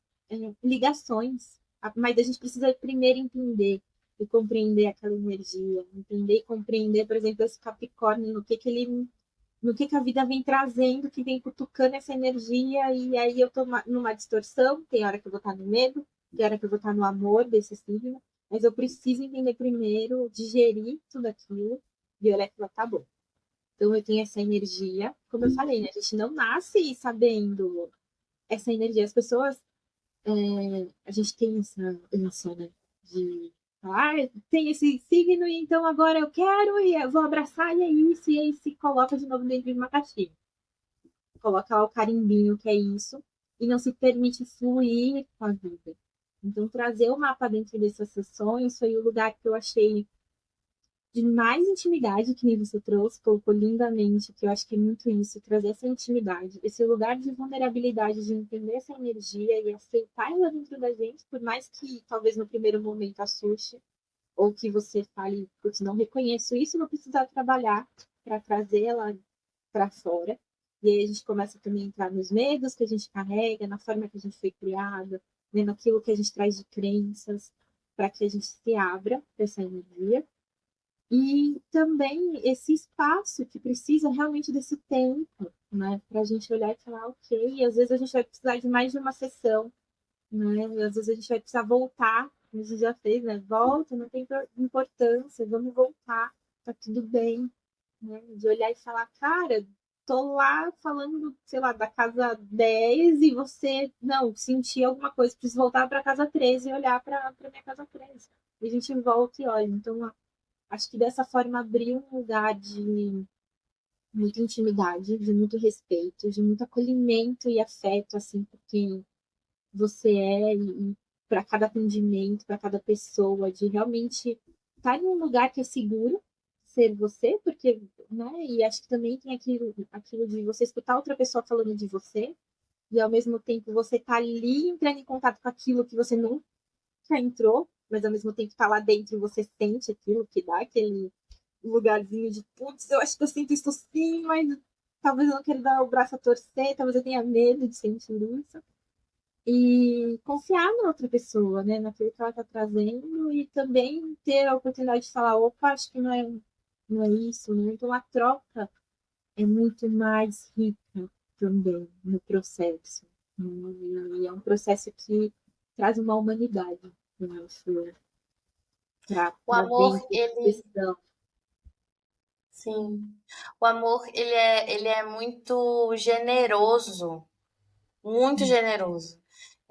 ligações. Mas a gente precisa primeiro entender e compreender aquela energia. Entender e compreender, por exemplo, esse Capricórnio, no que a vida vem trazendo, que vem cutucando essa energia, e aí eu tô numa distorção, tem hora que eu vou estar no medo, tem hora que eu vou estar no amor desse signo, mas eu preciso entender primeiro, digerir tudo aquilo, e olhar e falar, tá bom. Então eu tenho essa energia, como eu falei, né? A gente não nasce sabendo essa energia. As pessoas, a gente tem essa né? De falar, tem esse signo, e então agora eu quero, e eu vou abraçar, e é isso, e aí se coloca de novo dentro de uma caixinha. Coloca lá o carimbinho, que é isso, e não se permite fluir com a vida. Então, trazer o mapa dentro dessas sessões foi o lugar que eu achei de mais intimidade, que nem você trouxe, colocou lindamente, que eu acho que é muito isso, trazer essa intimidade, esse lugar de vulnerabilidade, de entender essa energia e aceitar ela dentro da gente, por mais que talvez no primeiro momento assuste, ou que você fale, putz, não reconheço isso, vou precisar trabalhar para trazer ela para fora. E aí a gente começa também a entrar nos medos que a gente carrega, na forma que a gente foi criada, né, naquilo que a gente traz de crenças, para que a gente se abra para essa energia. E também esse espaço que precisa realmente desse tempo, né? Para a gente olhar e falar, ok, e às vezes a gente vai precisar de mais de uma sessão, né? E às vezes a gente vai precisar voltar, como a gente já fez, né? Volta, não tem importância, vamos voltar, tá tudo bem, né? De olhar e falar, cara, tô lá falando, sei lá, da casa 10 e você, não, sentir alguma coisa, preciso voltar para casa 13 e olhar para minha casa 13. E a gente volta e olha. Então, acho que dessa forma abriu um lugar de muita intimidade, de muito respeito, de muito acolhimento e afeto, assim, por quem você é e para cada atendimento, para cada pessoa, de realmente estar em um lugar que é seguro ser você, porque, né, e acho que também tem aquilo de você escutar outra pessoa falando de você, e ao mesmo tempo você tá ali entrando em contato com aquilo que você nunca entrou, mas ao mesmo tempo tá lá dentro e você sente aquilo que dá aquele lugarzinho de, putz, eu acho que eu sinto isso sim, mas talvez eu não quero dar o braço a torcer, talvez eu tenha medo de sentir isso. E confiar na outra pessoa, né, naquilo que ela está trazendo e também ter a oportunidade de falar, opa, acho que não é isso, né? Então a troca é muito mais rica também no processo. E é um processo que traz uma humanidade, né, O para amor, dentro da ele, questão. sim. O amor, ele é muito generoso, muito generoso.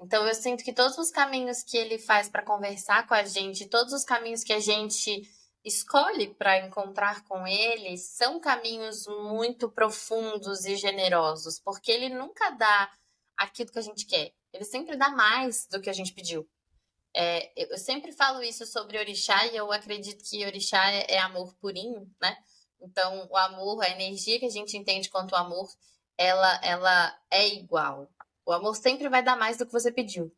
Então eu sinto que todos os caminhos que ele faz para conversar com a gente, todos os caminhos que a gente escolhe para encontrar com ele, são caminhos muito profundos e generosos, porque ele nunca dá aquilo que a gente quer. Ele sempre dá mais do que a gente pediu. Eu sempre falo isso sobre orixá e eu acredito que orixá é amor purinho, né? Então, o amor, a energia que a gente entende quanto amor, ela é igual. O amor sempre vai dar mais do que você pediu.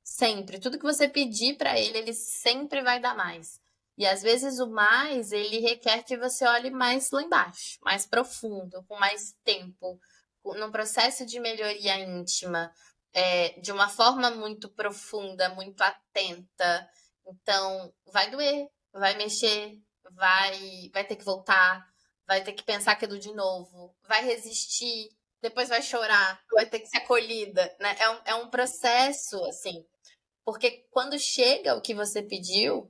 Sempre. Tudo que você pedir para ele, ele sempre vai dar mais. E às vezes o mais, ele requer que você olhe mais lá embaixo, mais profundo, com mais tempo, num processo de melhoria íntima, de uma forma muito profunda, muito atenta. Então, vai doer, vai mexer, vai ter que voltar, vai ter que pensar aquilo de novo, vai resistir, depois vai chorar, vai ter que ser acolhida, né? É um processo, assim, porque quando chega o que você pediu,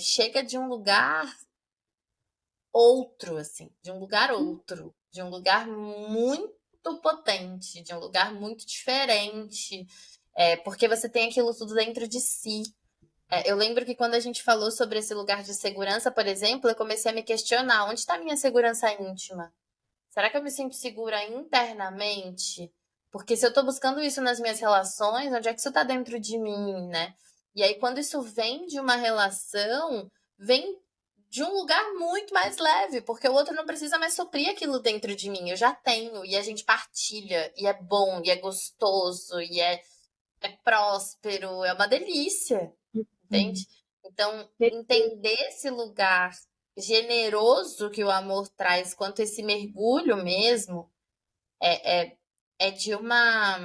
chega de um lugar outro, assim, de um lugar outro, de um lugar muito potente, de um lugar muito diferente, porque você tem aquilo tudo dentro de si. Eu lembro que quando a gente falou sobre esse lugar de segurança, por exemplo, eu comecei a me questionar, onde está a minha segurança íntima? Será que eu me sinto segura internamente? Porque se eu tô buscando isso nas minhas relações, onde é que isso tá dentro de mim, né? E aí, quando isso vem de uma relação, vem de um lugar muito mais leve, porque o outro não precisa mais suprir aquilo dentro de mim. Eu já tenho, e a gente partilha, e é bom, e é gostoso, e é próspero, é uma delícia, entende? Então, entender esse lugar generoso que o amor traz, quanto esse mergulho mesmo, é, é, é de uma.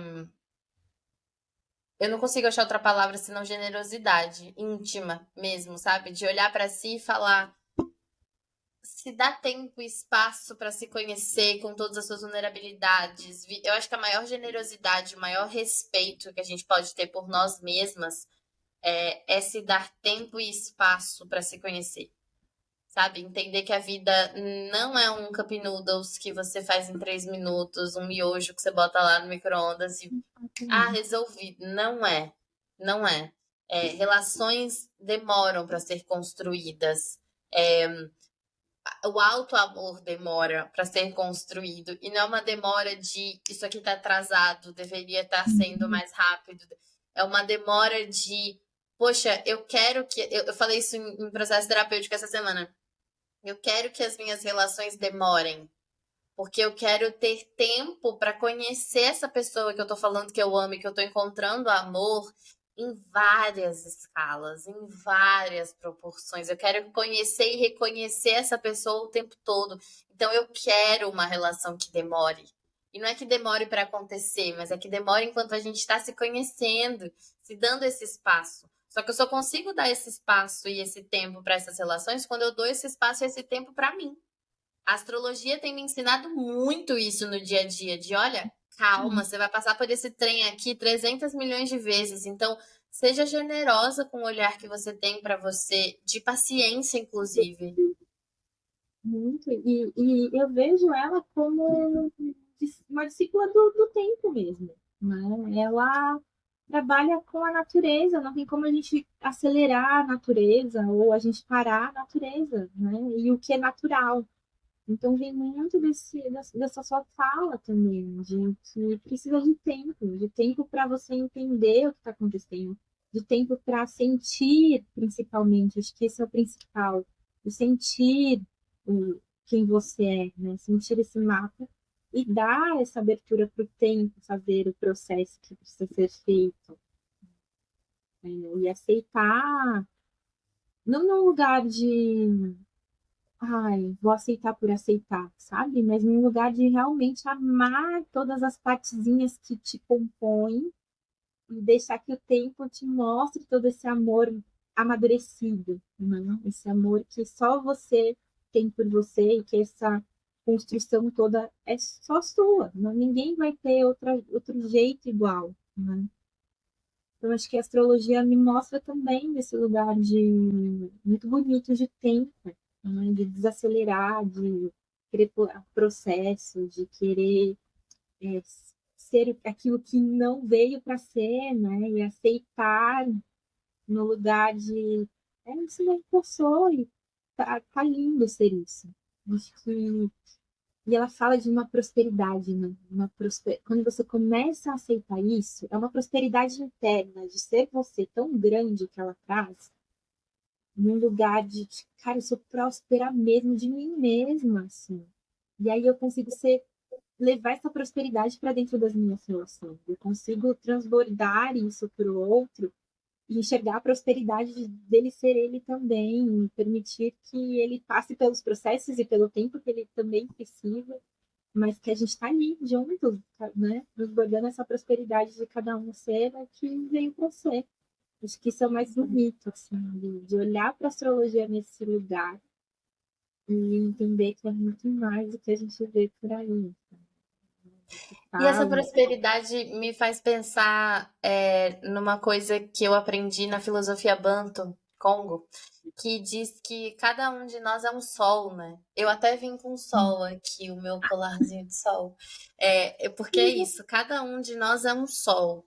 Eu não consigo achar outra palavra senão generosidade íntima mesmo, sabe? De olhar para si e falar. Se dá tempo e espaço para se conhecer com todas as suas vulnerabilidades. Eu acho que a maior generosidade, o maior respeito que a gente pode ter por nós mesmas é se dar tempo e espaço para se conhecer. Sabe? Entender que a vida não é um cup noodles que você faz em 3 minutos, um miojo que você bota lá no micro-ondas e resolvi. Não é. Não é. Relações demoram para ser construídas. É, o alto amor demora para ser construído. E não é uma demora de isso aqui tá atrasado, deveria estar sendo mais rápido. É uma demora de, poxa, eu quero que. Eu falei isso em processo terapêutico essa semana. Eu quero que as minhas relações demorem, porque eu quero ter tempo para conhecer essa pessoa que eu tô falando que eu amo e que eu tô encontrando amor em várias escalas, em várias proporções. Eu quero conhecer e reconhecer essa pessoa o tempo todo. Então eu quero uma relação que demore. E não é que demore para acontecer, mas é que demore enquanto a gente está se conhecendo, se dando esse espaço. Só que eu só consigo dar esse espaço e esse tempo para essas relações quando eu dou esse espaço e esse tempo para mim. A astrologia tem me ensinado muito isso no dia a dia, de olha, calma, você vai passar por esse trem aqui 300 milhões de vezes, então seja generosa com o olhar que você tem para você, de paciência, inclusive. Muito. E eu vejo ela como uma discípula do tempo mesmo, né? Ela trabalha com a natureza, não tem como a gente acelerar a natureza ou a gente parar a natureza, né? E o que é natural. Então vem muito dessa sua fala também, de que precisa de tempo para você entender o que está acontecendo, de tempo para sentir, principalmente, acho que esse é o principal, o sentir quem você é, né? Sentir esse mapa e dar essa abertura para o tempo fazer o processo que precisa ser feito, né? E aceitar, não num lugar de vou aceitar por aceitar, sabe? Mas num lugar de realmente amar todas as partezinhas que te compõem e deixar que o tempo te mostre todo esse amor amadurecido, né? Esse amor que só você tem por você e que essa construção toda é só sua, ninguém vai ter outro jeito igual, né? Então, acho que a astrologia me mostra também desse lugar muito bonito de tempo, né? De desacelerar, de querer processo, de querer é, ser aquilo que não veio para ser, né? E aceitar no lugar de isso não que eu sou e tá lindo ser isso. Acho que e ela fala de uma prosperidade, né? Quando você começa a aceitar isso, é uma prosperidade interna de ser você tão grande que ela traz, num lugar de, cara, eu sou próspera mesmo de mim mesma, assim. E aí eu consigo levar essa prosperidade para dentro das minhas relações. Eu consigo transbordar isso para o outro e enxergar a prosperidade dele ser ele também, permitir que ele passe pelos processos e pelo tempo que ele também precisa, mas que a gente está ali juntos, né? Transbordando essa prosperidade de cada um ser que veio para ser. Acho que isso é o mais bonito, assim, de olhar para a astrologia nesse lugar e entender que é muito mais do que a gente vê por aí. E essa Fala. prosperidade me faz pensar numa coisa que eu aprendi na filosofia Banto, Congo, que diz que cada um de nós é um sol, né? Eu até vim com sol aqui, o meu colarzinho de sol. Porque é isso, cada um de nós é um sol.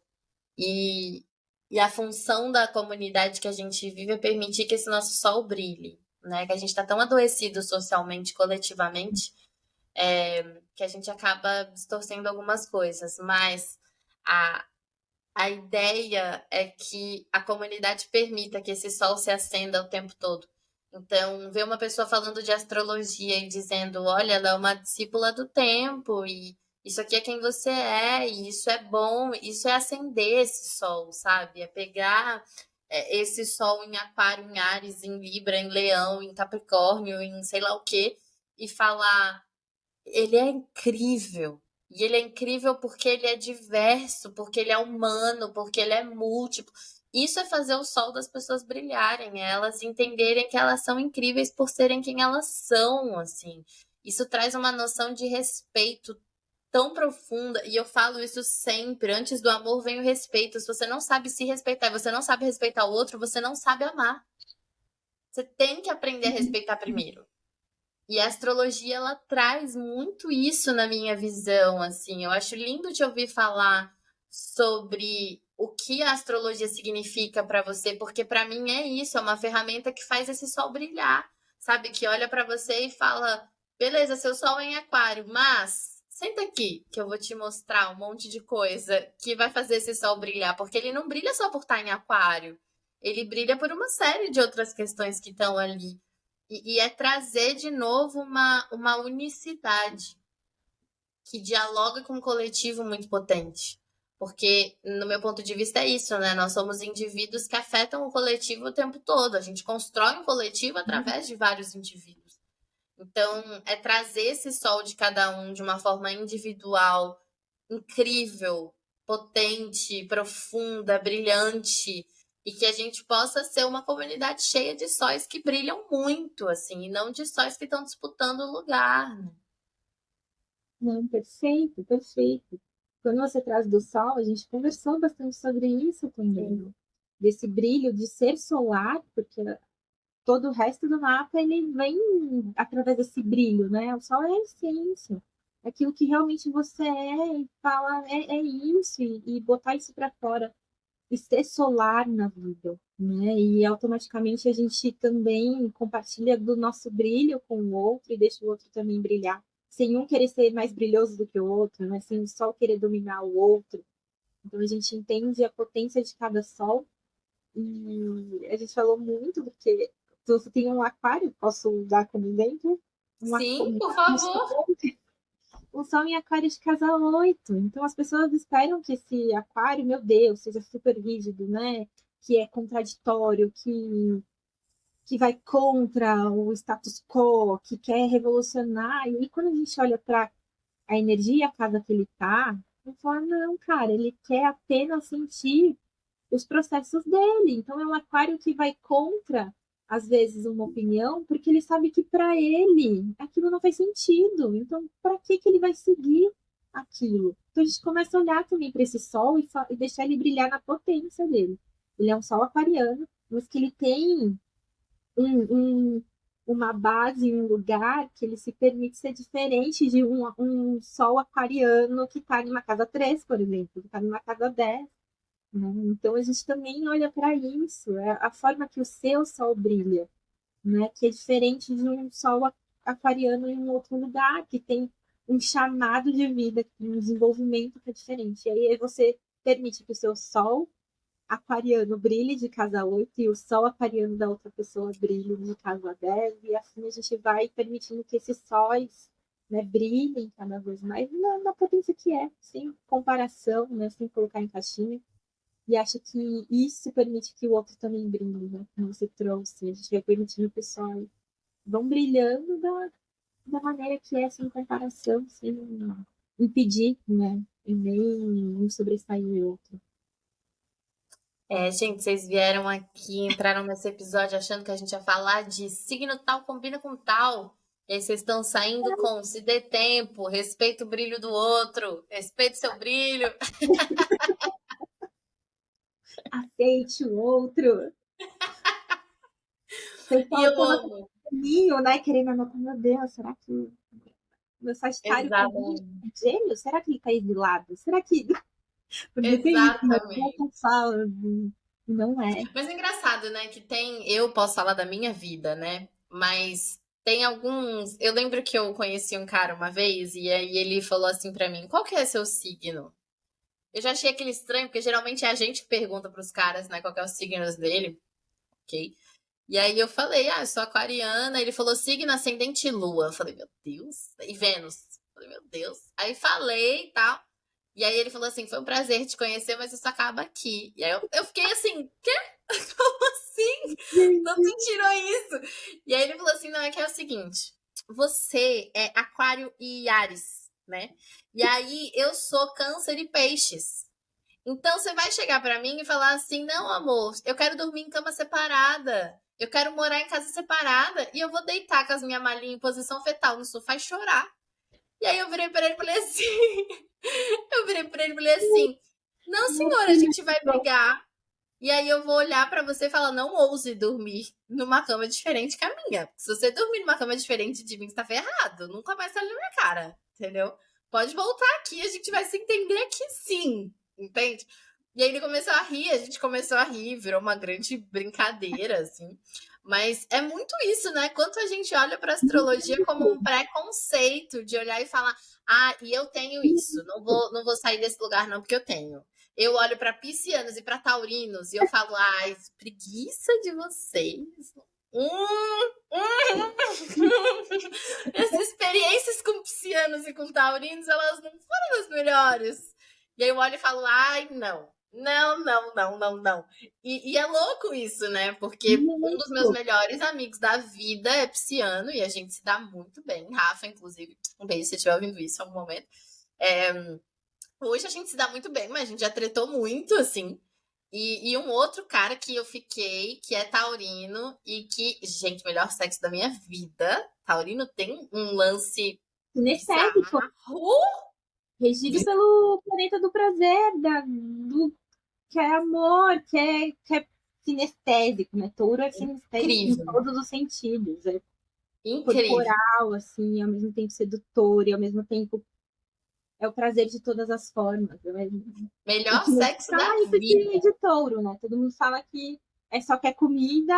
E, e a função da comunidade que a gente vive é permitir que esse nosso sol brilhe, né? Que a gente está tão adoecido socialmente, coletivamente, que a gente acaba distorcendo algumas coisas, mas a, a ideia é que a comunidade permita que esse sol se acenda o tempo todo. Então, ver uma pessoa falando de astrologia e dizendo, olha, ela é uma discípula do tempo e isso aqui é quem você é, e isso é bom, isso é acender esse sol, sabe? É pegar esse sol em Aquário, em Áries, em Libra, em Leão, em Capricórnio, em sei lá o quê, e falar ele é incrível. E ele é incrível porque ele é diverso, porque ele é humano, porque ele é múltiplo. Isso é fazer o sol das pessoas brilharem, é elas entenderem que elas são incríveis por serem quem elas são, assim. Isso traz uma noção de respeito tão profunda, e eu falo isso sempre, antes do amor vem o respeito. Se você não sabe se respeitar, você não sabe respeitar o outro, você não sabe amar. Você tem que aprender a respeitar primeiro. E a astrologia, ela traz muito isso na minha visão, assim. Eu acho lindo te ouvir falar sobre o que a astrologia significa para você, porque para mim é isso, é uma ferramenta que faz esse sol brilhar, sabe? Que olha para você e fala: "Beleza, seu sol é em aquário, mas senta aqui que eu vou te mostrar um monte de coisa que vai fazer esse sol brilhar, porque ele não brilha só por estar em aquário. Ele brilha por uma série de outras questões que estão ali. E é trazer de novo uma unicidade que dialoga com um coletivo muito potente. Porque, no meu ponto de vista, é isso, né? Nós somos indivíduos que afetam o coletivo o tempo todo. A gente constrói um coletivo através de vários indivíduos. Então, é trazer esse sol de cada um de uma forma individual, incrível, potente, profunda, brilhante, e que a gente possa ser uma comunidade cheia de sóis que brilham muito, assim, e não de sóis que estão disputando o lugar, né? Não, perfeito, perfeito. Quando você traz do sol, a gente conversou bastante sobre isso também, né? Desse brilho de ser solar, porque todo o resto do mapa ele vem através desse brilho, né? O sol é a essência, é aquilo que realmente você é e fala é isso e botar isso para fora e ser solar na vida, né? E automaticamente a gente também compartilha do nosso brilho com o outro e deixa o outro também brilhar, sem um querer ser mais brilhoso do que o outro, né? Sem o sol querer dominar o outro. Então a gente entende a potência de cada sol e a gente falou muito porque você tem um aquário, posso usar como exemplo, Sim, por favor. um sol em aquário de casa 8. Então as pessoas esperam que esse aquário, meu Deus, seja super rígido, né? Que é contraditório, que vai contra o status quo, que quer revolucionar. E quando a gente olha para a energia, a casa que ele está, eu falo, não, cara, ele quer apenas sentir os processos dele. Então é um aquário que vai contra, às vezes, uma opinião, porque ele sabe que para ele aquilo não faz sentido. Então, para que que ele vai seguir aquilo? Então a gente começa a olhar também para esse sol e deixar ele brilhar na potência dele. Ele é um sol aquariano, mas que ele tem um, um, uma base em um lugar que ele se permite ser diferente de um sol aquariano que está numa casa 3, por exemplo, que está numa casa 10. Né? Então a gente também olha para isso, é a forma que o seu sol brilha, né? Que é diferente de um sol aquariano em um outro lugar, que tem um chamado de vida, um desenvolvimento que é diferente. E aí você permite que o seu sol aquariano brilhe de casa 8 e o sol aquariano da outra pessoa brilhe de casa 10, e assim a gente vai permitindo que esses sóis, né, brilhem cada vez mais na potência que é, sem comparação, né, sem colocar em caixinha. E acho que isso permite que o outro também brilhe, né? Como você trouxe, a gente vai permitindo que os sóis vão brilhando da maneira que é, sem comparação, sem impedir, né? E nem um sobressair o outro. Gente, vocês vieram aqui, entraram nesse episódio achando que a gente ia falar de signo tal combina com tal. E aí vocês estão saindo com se dê tempo, respeita o brilho do outro, respeita o seu brilho. Aceite o outro. O E pessoal eu tava com amo. caminho, né? Querendo anotar, meu Deus, será que meu Sagitário tá Exatamente. gêmeo? Será que ele tá exilado? Será que. Porque tem isso, né? Exatamente. Pouco fala, não é. Mas é engraçado, né? Que tem. Eu posso falar da minha vida, né? Mas tem alguns. Eu lembro que eu conheci um cara uma vez e aí ele falou assim pra mim: qual que é seu signo? Eu já achei aquele estranho, porque geralmente é a gente que pergunta pros caras, né, qual que é os signos dele, ok? E aí eu falei, eu sou aquariana. Ele falou signo, ascendente e lua. Eu falei, meu Deus. E Vênus. Eu falei, meu Deus. Aí falei e tal. E aí ele falou assim, foi um prazer te conhecer, mas isso acaba aqui. E aí eu fiquei assim, quê? Como assim? Não Gente, se tirou isso? E aí ele falou assim, não, é que é o seguinte, você é aquário e Áries, né? E aí eu sou câncer e peixes. Então você vai chegar pra mim e falar assim: não, amor, eu quero dormir em cama separada. Eu quero morar em casa separada e eu vou deitar com as minhas malinhas em posição fetal no sofá e chorar. E aí eu virei pra ele e falei assim: eu virei pra ele e falei assim: não, não senhor, a tem gente vai como. brigar. E aí eu vou olhar pra você e falar: não ouse dormir numa cama diferente que a minha. Se você dormir numa cama diferente de mim, você tá ferrado. Nunca mais tá ali na minha cara, entendeu? Pode voltar aqui, a gente vai se entender aqui sim, entende? E aí ele começou a rir, a gente começou a rir, virou uma grande brincadeira, assim. Mas é muito isso, né? Quanto a gente olha pra astrologia como um preconceito de olhar e falar: e eu tenho isso, não vou sair desse lugar não, porque eu tenho. Eu olho para piscianos e para taurinos e eu falo, ai, preguiça de vocês. As experiências com piscianos e com taurinos, elas não foram as melhores. E aí eu olho e falo, ai, não. Não, não, não, não, não. E é louco isso, né? Porque um dos meus Muito. melhores amigos da vida é pisciano e a gente se dá muito bem. Rafa, inclusive, um beijo se você estiver ouvindo isso em algum momento. É, hoje a gente se dá muito bem, mas a gente já tretou muito, assim. E um outro cara que eu fiquei, que é taurino, e que, gente, melhor sexo da minha vida. Taurino tem um lance Sinestésico, bizarro. regido pelo planeta do prazer, do que é amor, que é sinestésico, né? Touro é sinestésico em Incrível, todos os sentidos. É incrível. corporal, assim, ao mesmo tempo sedutor e ao mesmo tempo é o prazer de todas as formas. Né? E Melhor que ninguém sexo da fala isso vida. de touro, né? Todo mundo fala que é só quer comida,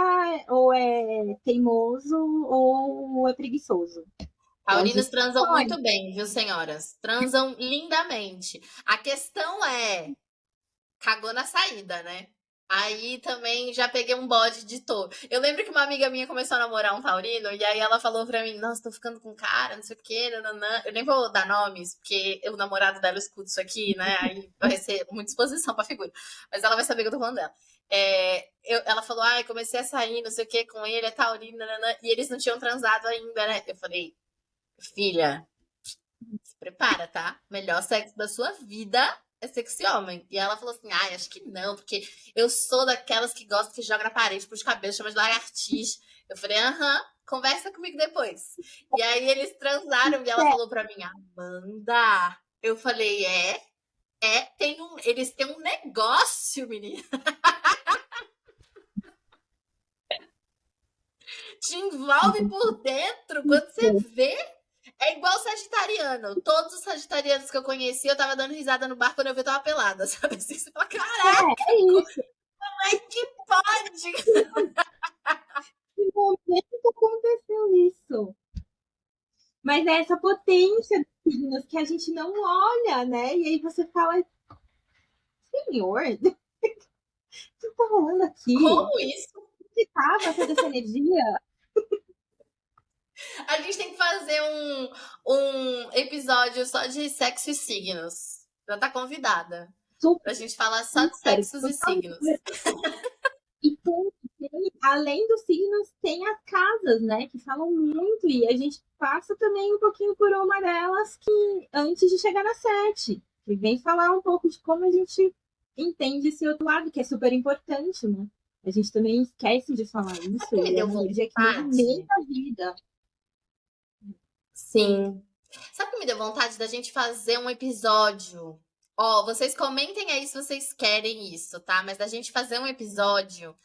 ou é teimoso, ou é preguiçoso. É os Taurinos transam expressões. muito bem, viu, senhoras? Transam lindamente. A questão é, cagou na saída, né? Aí também já peguei um bode de touro. Eu lembro que uma amiga minha começou a namorar um taurino, e aí ela falou pra mim: nossa, tô ficando com cara, não sei o quê, nananã. Eu nem vou dar nomes, porque o namorado dela escuta isso aqui, né? Aí vai ser muita exposição pra figura. Mas ela vai saber que eu tô falando dela. Ela falou: ai, comecei a sair, não sei o quê, com ele, é taurino, nananã. E eles não tinham transado ainda, né? Eu falei: filha, se prepara, tá? Melhor sexo da sua vida é sexy homem. E ela falou assim: ai, acho que não, porque eu sou daquelas que gostam que joga na parede pros cabelos, chama de lagartixe. Eu falei: aham, conversa comigo depois. E aí eles transaram e ela falou pra mim: Amanda. Eu falei: eles têm um negócio, menina. Te envolve por dentro. Quando você vê, é igual sagitariano. Todos os sagitarianos que eu conheci, eu tava dando risada no bar quando eu vi eu tava pelada, sabe? Assim, você fala, caraca, É isso. como é que pode? Que momento aconteceu isso? Mas é essa potência dos signos que a gente não olha, né? E aí você fala, senhor, o que tá rolando aqui? Como isso? Onde tava toda essa energia? A gente tem que fazer um episódio só de sexo e signos. Já tá convidada. Pra Super, gente falar só de super. sexos e signos. E além dos signos, tem as casas, né? Que falam muito. E a gente passa também um pouquinho por uma delas que antes de chegar na 7. Que vem falar um pouco de como a gente entende esse outro lado, que é super importante, né? A gente também esquece de falar isso. Me E é deu uma energia que vontade. movimenta a vida. Sim. Sabe o que me deu vontade da gente fazer um episódio? Ó, vocês comentem aí se vocês querem isso, tá? Mas da gente fazer um episódio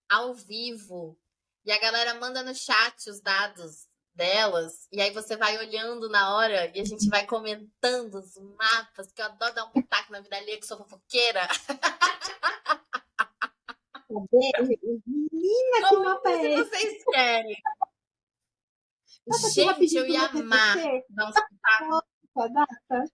ao vivo e a galera manda no chat os dados delas e aí você vai olhando na hora e a gente vai comentando os mapas, que eu adoro dar um pitaco na vida alheia, que sou fofoqueira. Menina, que mapa Comentem se é esse? vocês querem. Data aqui Gente, rapidinho eu pro ia meu amar TCC. dar uns pitacos. Nossa, data.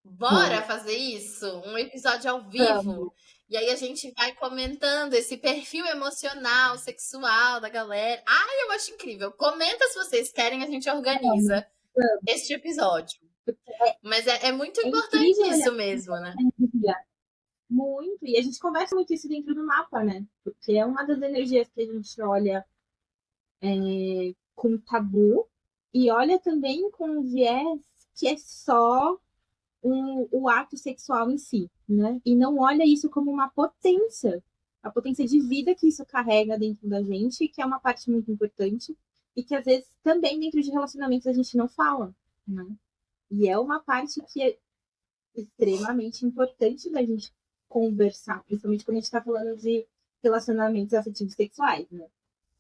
Bora fazer isso? Um episódio ao vivo. Vamos. E aí a gente vai comentando esse perfil emocional, sexual da galera. Ai, eu acho incrível. Comenta se vocês querem, a gente Vamos. organiza este episódio. Mas é muito É importante incrível olhar isso mesmo, né? a energia. Muito. E a gente conversa muito isso dentro do mapa, né? Porque é uma das energias que a gente olha com tabu e olha também com um viés que é só o ato sexual em si, né? E não olha isso como uma potência, a potência de vida que isso carrega dentro da gente, que é uma parte muito importante e que às vezes também dentro de relacionamentos a gente não fala, né? E é uma parte que é extremamente importante da gente conversar, principalmente quando a gente está falando de relacionamentos afetivos sexuais, né?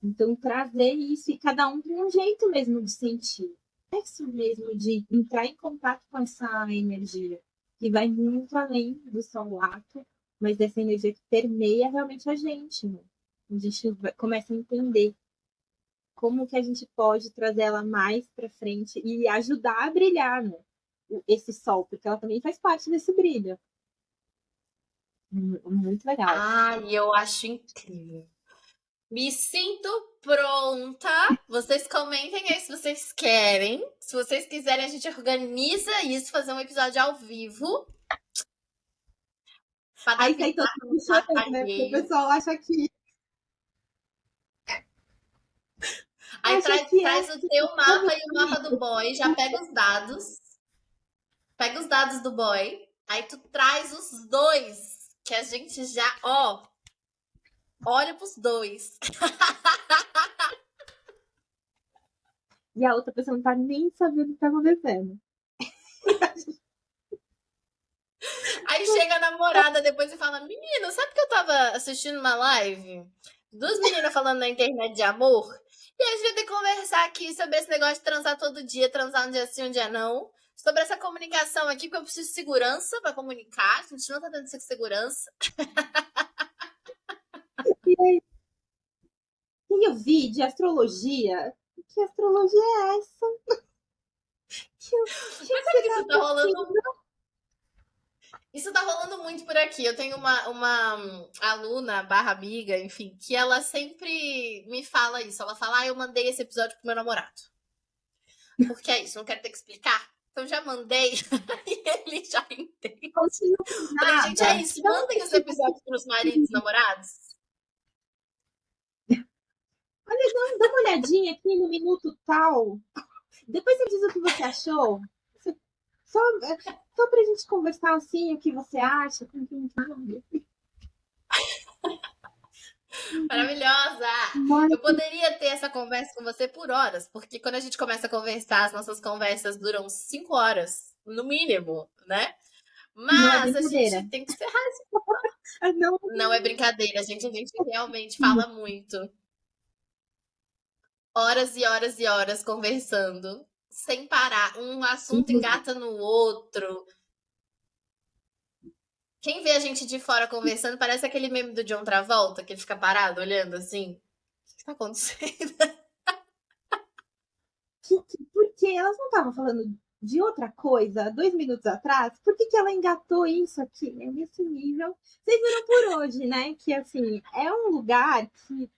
Então, trazer isso e cada um tem um jeito mesmo de sentir. É isso mesmo de entrar em contato com essa energia, que vai muito além do só o ato, mas dessa energia que permeia realmente a gente, né? A gente começa a entender como que a gente pode trazer ela mais para frente e ajudar a brilhar, né? Esse sol, porque ela também faz parte desse brilho. Muito legal. Ai, eu acho incrível. Me sinto pronta. Vocês comentem aí se vocês querem. Se vocês quiserem, a gente organiza isso, fazer um episódio ao vivo. Pra dar Aí sai todo pitaco no mundo mapa chorando, né? Porque o alheio. pessoal Aí acha traz, que é traz o teu mapa e o mapa do boy, já pega os dados. Pega os dados do boy. Aí tu traz os dois. Que a gente já, ó, olha pros dois. e a outra pessoa não tá nem sabendo o que tá acontecendo. Aí chega a namorada depois e fala: Menino, sabe que eu tava assistindo uma live? Duas meninas falando na internet de amor. E a gente vai ter que conversar aqui sobre esse negócio de transar todo dia, transar um dia sim, um dia não. Sobre essa comunicação aqui, porque eu preciso de segurança pra comunicar. A gente não tá tendo segurança. E aí, tem o vídeo de astrologia? Que astrologia é essa? Que Mas sabe que você isso tá rolando? Isso tá rolando muito por aqui. Eu tenho uma aluna, barra amiga, enfim, que ela sempre me fala isso. Ela fala, eu mandei esse episódio pro meu namorado. Porque é isso, não quero ter que explicar. Então já mandei e ele já entende. continua Falei, gente, é nada? isso. Não, Mandem os episódios pros maridos, namorados. olha, dá uma olhadinha aqui no minuto tal. Depois você diz o que você achou. Só, só pra gente conversar assim, o que você acha. Maravilhosa! Mas, Eu poderia ter essa conversa com você por horas, porque quando a gente começa a conversar, as nossas conversas duram 5 horas, no mínimo, né? não é Mas a brincadeira. gente tem que ser. Não, Não é brincadeira, gente. A gente realmente fala muito. horas e horas e horas conversando, sem parar, um assunto Sim. engata no outro. Quem vê a gente de fora conversando parece aquele meme do John Travolta, que ele fica parado olhando assim. O que tá acontecendo? Porque elas não estavam falando de outra coisa 2 minutos atrás? Por que ela engatou isso aqui? É nesse nível. Vocês viram por hoje, né? Que assim, é um lugar que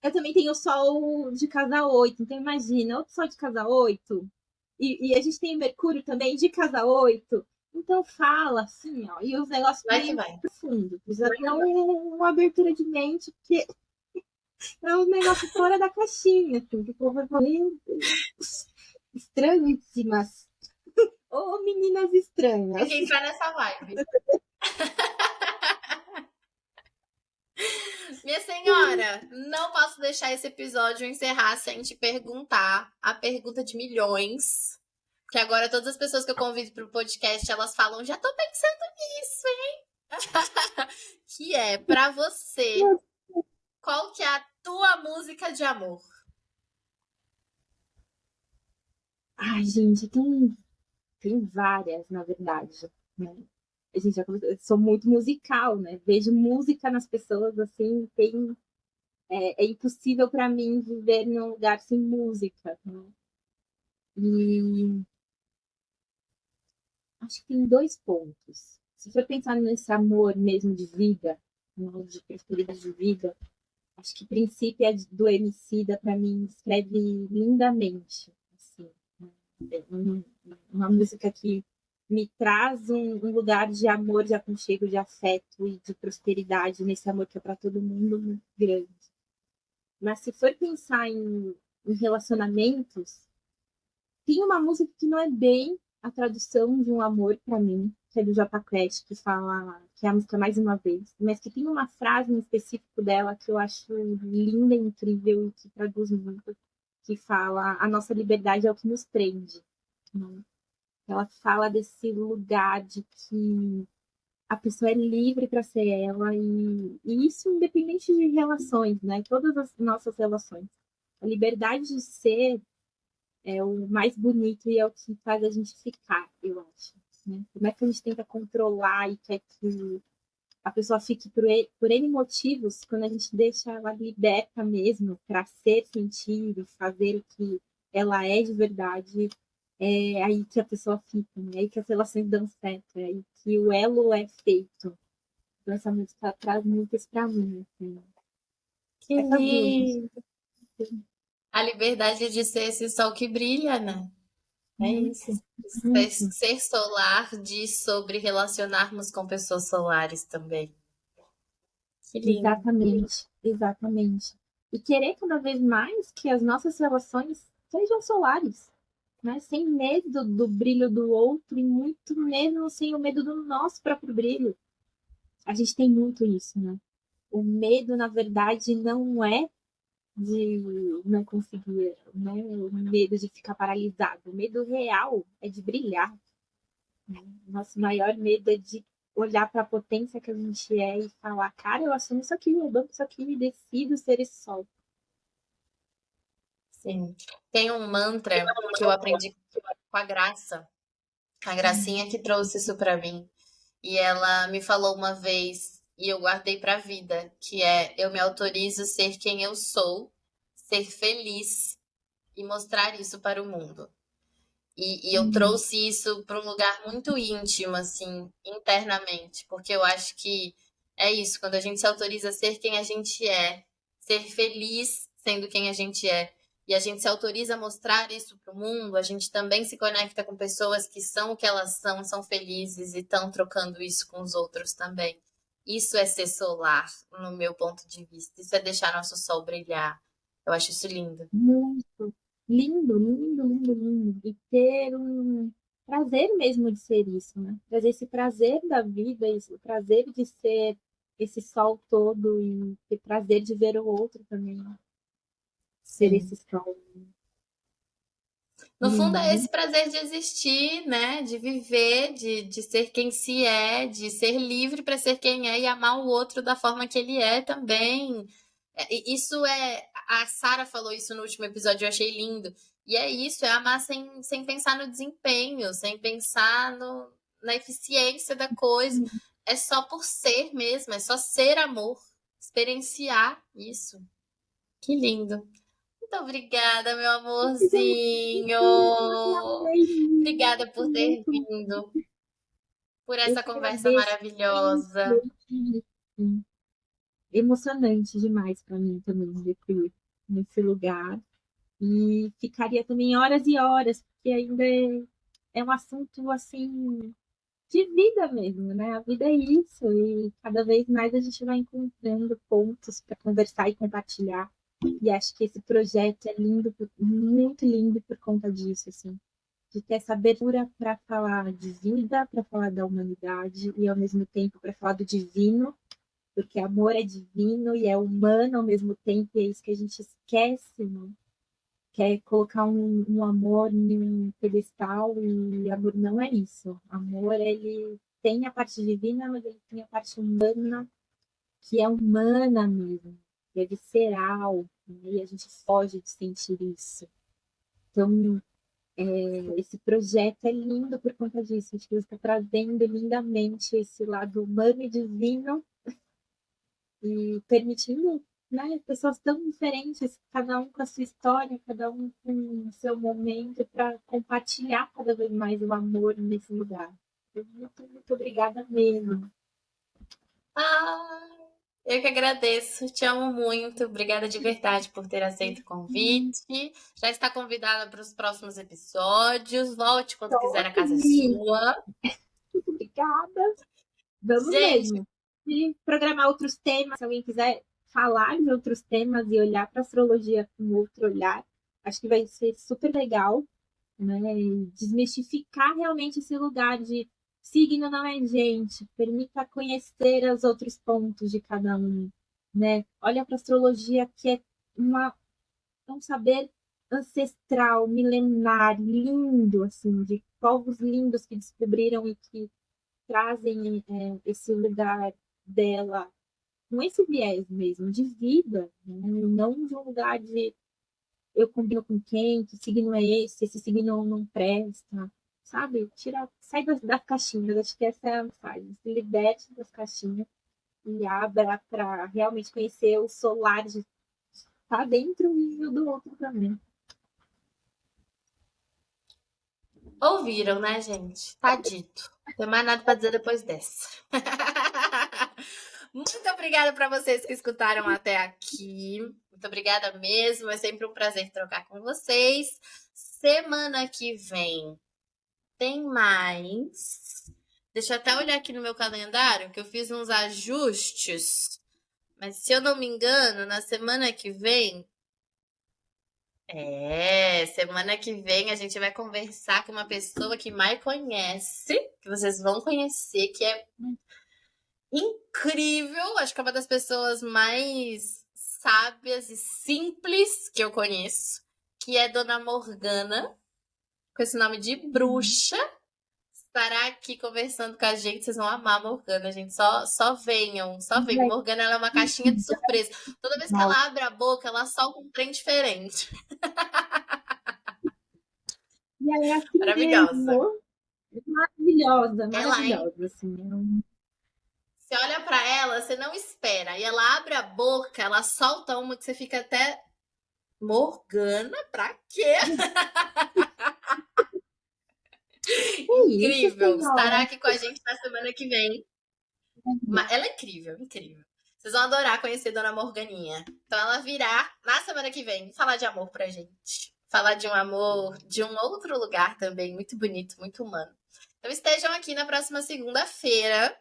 eu também tenho o sol de casa 8, então imagina, outro sol de casa 8, e a gente tem Mercúrio também de casa 8, então fala assim, ó, e os negócios Vai que meio vai. profundos, precisa ter uma abertura de mente, porque é um negócio fora da caixinha, assim, que o povo vai falar, meu Deus, estranhíssimas, ou meninas Tem estranhas. que entrar nessa vibe. Minha senhora, não posso deixar esse episódio encerrar sem te perguntar a pergunta de milhões. Porque agora todas as pessoas que eu convido para o podcast, elas falam, já tô pensando nisso, hein? Que é, pra você, qual que é a tua música de amor? Ai, gente, tem várias, na verdade, né? A gente já eu sou muito musical, né? Vejo música nas pessoas assim, é impossível para mim viver num lugar sem música, né? E acho que tem 2 pontos. Se for pensar nesse amor mesmo de vida, né, de prosperidade de vida, acho que Princípio é do Emicida, para mim, escreve lindamente, assim, né? Uma música que me traz um lugar de amor, de aconchego, de afeto e de prosperidade nesse amor que é para todo mundo muito grande. Mas se for pensar em relacionamentos, tem uma música que não é bem a tradução de um amor para mim, que é do Jota Quest, que fala, que é a música Mais Uma Vez, mas que tem uma frase em específico dela que eu acho linda, incrível e que traduz muito, que fala: a nossa liberdade é o que nos prende. Né? Ela fala desse lugar de que a pessoa é livre para ser ela, e isso independente de relações, né? Todas as nossas relações. A liberdade de ser é o mais bonito e é o que faz a gente ficar, eu acho. Né? Como é que a gente tenta controlar e quer que a pessoa fique por N motivos, quando a gente deixa ela liberta mesmo para ser, sentir e fazer o que ela é de verdade, é aí que a pessoa fica, né? É aí que as relações dão certo, é aí que o elo é feito. Então, essa música traz muito isso para mim. Assim. Que Essas duas. lindo! A liberdade de ser esse sol que brilha, né? É Muito, isso. muito. Ser solar diz sobre relacionarmos com pessoas solares também. Que lindo. Exatamente, exatamente. E querer cada vez mais que as nossas relações sejam solares, né? Sem medo do brilho do outro e muito menos sem o medo do nosso próprio brilho. A gente tem muito isso, né? O medo, na verdade, não é de não conseguir, né? O medo de ficar paralisado. O medo real é de brilhar. Né? Nosso maior medo é de olhar para a potência que a gente é e falar, cara, eu assumo isso aqui, eu banco isso aqui e decido ser esse sol. Sim. Tem um mantra que eu aprendi com a Graça. A Gracinha que trouxe isso pra mim. E ela me falou uma vez, e eu guardei pra vida, que é: eu me autorizo ser quem eu sou, ser feliz e mostrar isso para o mundo. E eu trouxe isso para um lugar muito íntimo, assim, internamente, porque eu acho que é isso, quando a gente se autoriza a ser quem a gente é, ser feliz sendo quem a gente é, e a gente se autoriza a mostrar isso para o mundo, a gente também se conecta com pessoas que são o que elas são felizes e estão trocando isso com os outros também. Isso é ser solar, no meu ponto de vista. Isso é deixar nosso sol brilhar. Eu acho isso lindo. Muito lindo, lindo, lindo, lindo. E ter um prazer mesmo de ser isso, né? Trazer esse prazer da vida, esse prazer de ser esse sol todo e ter prazer de ver o outro também, né? Ser esse Sim. sol No fundo, é lindo. esse prazer de existir, né? De viver, de ser quem se é, de ser livre para ser quem é e amar o outro da forma que ele é também. Isso é. A Sara falou isso no último episódio, eu achei lindo. E é isso, é amar sem pensar no desempenho, sem pensar na eficiência da coisa. É só por ser mesmo, é só ser amor, experienciar isso. Que lindo. Muito obrigada, meu amorzinho. Obrigada por ter vindo, por Eu essa que conversa agradeço maravilhosa. muito. Emocionante demais para mim também nesse lugar. E ficaria também horas e horas, porque ainda é um assunto assim de vida mesmo, né? A vida é isso, e cada vez mais a gente vai encontrando pontos para conversar e compartilhar. E acho que esse projeto é lindo, muito lindo por conta disso, assim, de ter essa abertura para falar de vida, para falar da humanidade e ao mesmo tempo para falar do divino, porque amor é divino e é humano ao mesmo tempo, e é isso que a gente esquece, né? Quer colocar um amor em um pedestal, e amor não é isso. Amor, ele tem a parte divina, mas ele tem a parte humana, que é humana mesmo, que é visceral, né? E a gente foge de sentir isso. Então, esse projeto é lindo por conta disso. Acho que você está trazendo lindamente esse lado humano e divino e permitindo, né, pessoas tão diferentes, cada um com a sua história, cada um com o seu momento, para compartilhar cada vez mais o amor nesse lugar. Muito, muito obrigada mesmo. Ah, eu que agradeço, te amo muito. Obrigada de verdade por ter aceito o convite. Já está convidada para os próximos episódios. Volte quando quiser, a casa é sua. Muito obrigada. Vamos Gente, mesmo. E programar outros temas, se alguém quiser falar de outros temas e olhar para a astrologia com outro olhar, acho que vai ser super legal, né? E desmistificar realmente esse lugar de signo não é gente, permita conhecer os outros pontos de cada um, né? Olha para a astrologia que é um saber ancestral, milenar, lindo, assim, de povos lindos que descobriram e que trazem esse lugar dela com esse viés mesmo de vida, né? Não de um lugar de eu combino com quem, que signo é esse signo não presta, sabe? Tira, sai das caixinhas, acho que essa é a mensagem. Se liberte das caixinhas e abra para realmente conhecer o solar de estar dentro e o do outro também. ouviram, né, gente? Tá dito. Não tem mais nada para dizer depois dessa. Muito obrigada para vocês que escutaram até aqui. Muito obrigada mesmo. É sempre um prazer trocar com vocês. Semana que vem tem mais. Deixa eu até olhar aqui no meu calendário, que eu fiz uns ajustes. Mas se eu não me engano, na semana que vem. Semana que vem a gente vai conversar com uma pessoa que Mai conhece, que vocês vão conhecer, que é incrível. Acho que é uma das pessoas mais sábias e simples que eu conheço, que é Dona Morgana, com esse nome de bruxa. Estará aqui conversando com a gente. Vocês vão amar a Morgana, gente. Só venham, só venham. Morgana, ela é uma caixinha de surpresa. Toda vez que ela abre a boca, ela solta um trem diferente. E ela é assim Maravilhosa. mesmo, maravilhosa, Ela é. maravilhosa, assim. Você olha pra ela, você não espera. E ela abre a boca, ela solta uma que você fica até. Morgana, pra quê? É isso, Incrível. Estará senhora. aqui com a gente na semana que vem. Ela é incrível, incrível. Vocês vão adorar conhecer Dona Morganinha. Então ela virá na semana que vem falar de amor pra gente. Falar de um amor de um outro lugar também, muito bonito, muito humano. Então estejam aqui na próxima segunda-feira.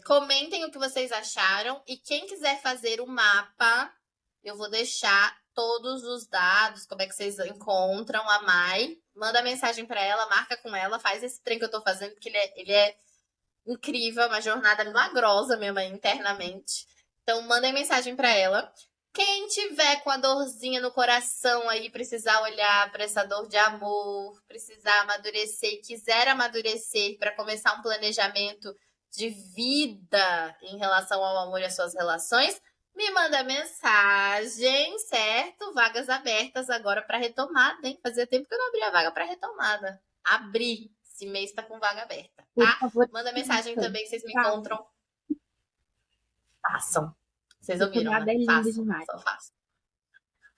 Comentem o que vocês acharam. E quem quiser fazer o mapa, eu vou deixar todos os dados, como é que vocês encontram a Mai. Manda mensagem para ela, marca com ela, faz esse trem que eu tô fazendo, porque ele é incrível, uma jornada milagrosa mesmo internamente. Então, mandem mensagem para ela. Quem tiver com a dorzinha no coração aí, precisar olhar para essa dor de amor, precisar amadurecer, quiser amadurecer para começar um planejamento de vida em relação ao amor e às suas relações, Me manda mensagem, certo? Vagas abertas agora para retomada, hein? Fazia tempo que eu não abria a vaga para retomada. Abri. Esse mês tá com vaga aberta, Por tá? favor, Manda mensagem façam. também que vocês me Façam. encontram. Façam. Vocês ouviram, Retomada né? é lindo Façam. demais. Só façam.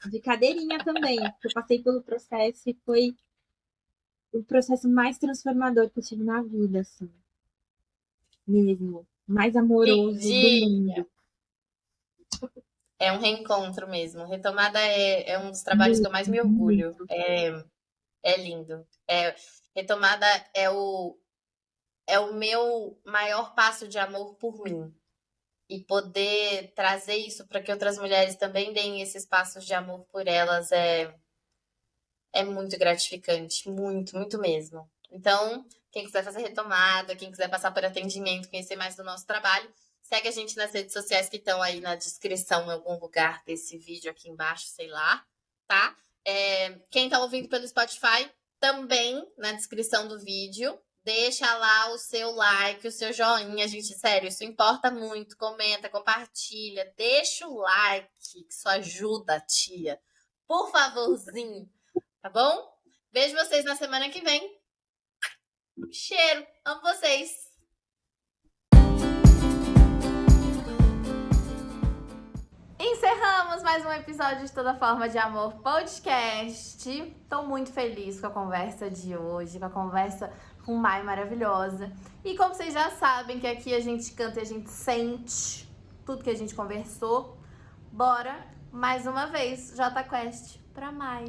De cadeirinha também, que eu passei pelo processo e foi o processo mais transformador que eu tive na vida, assim, mesmo. Mais amoroso do Lindinha. mundo. É um reencontro mesmo. Retomada é um dos trabalhos que eu Muito, mais me orgulho. muito. É lindo. Retomada é o meu maior passo de amor por mim. E poder trazer isso para que outras mulheres também deem esses passos de amor por elas é muito gratificante. Muito, muito mesmo. Então, quem quiser fazer retomada, quem quiser passar por atendimento, conhecer mais do nosso trabalho, segue a gente nas redes sociais que estão aí na descrição, em algum lugar desse vídeo aqui embaixo, sei lá, tá? Quem tá ouvindo pelo Spotify, também na descrição do vídeo. Deixa lá o seu like, o seu joinha, gente, sério, isso importa muito. Comenta, compartilha, deixa o like, que isso ajuda, tia. Por favorzinho, tá bom? Vejo vocês na semana que vem. Cheiro, amo vocês. Encerramos mais um episódio de Toda Forma de Amor podcast. Tô muito feliz com a conversa de hoje, com a conversa com Mai maravilhosa. E como vocês já sabem que aqui a gente canta e a gente sente tudo que a gente conversou, bora mais uma vez Jota Quest pra Mai.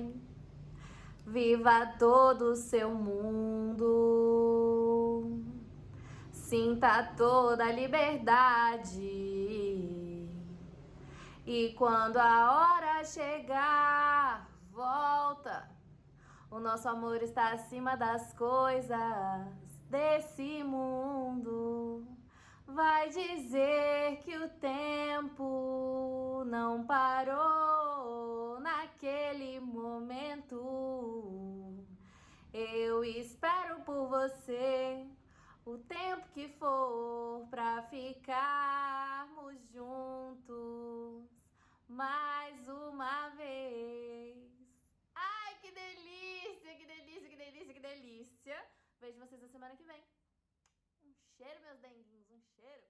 Viva todo o seu mundo, sinta toda a liberdade. E quando a hora chegar, volta. O nosso amor está acima das coisas desse mundo. Vai dizer que o tempo não parou naquele momento. Eu espero por você o tempo que for pra ficarmos juntos mais uma vez. Ai, que delícia, que delícia, que delícia, que delícia. Vejo vocês na semana que vem. Um cheiro, meus denguinhos, um cheiro.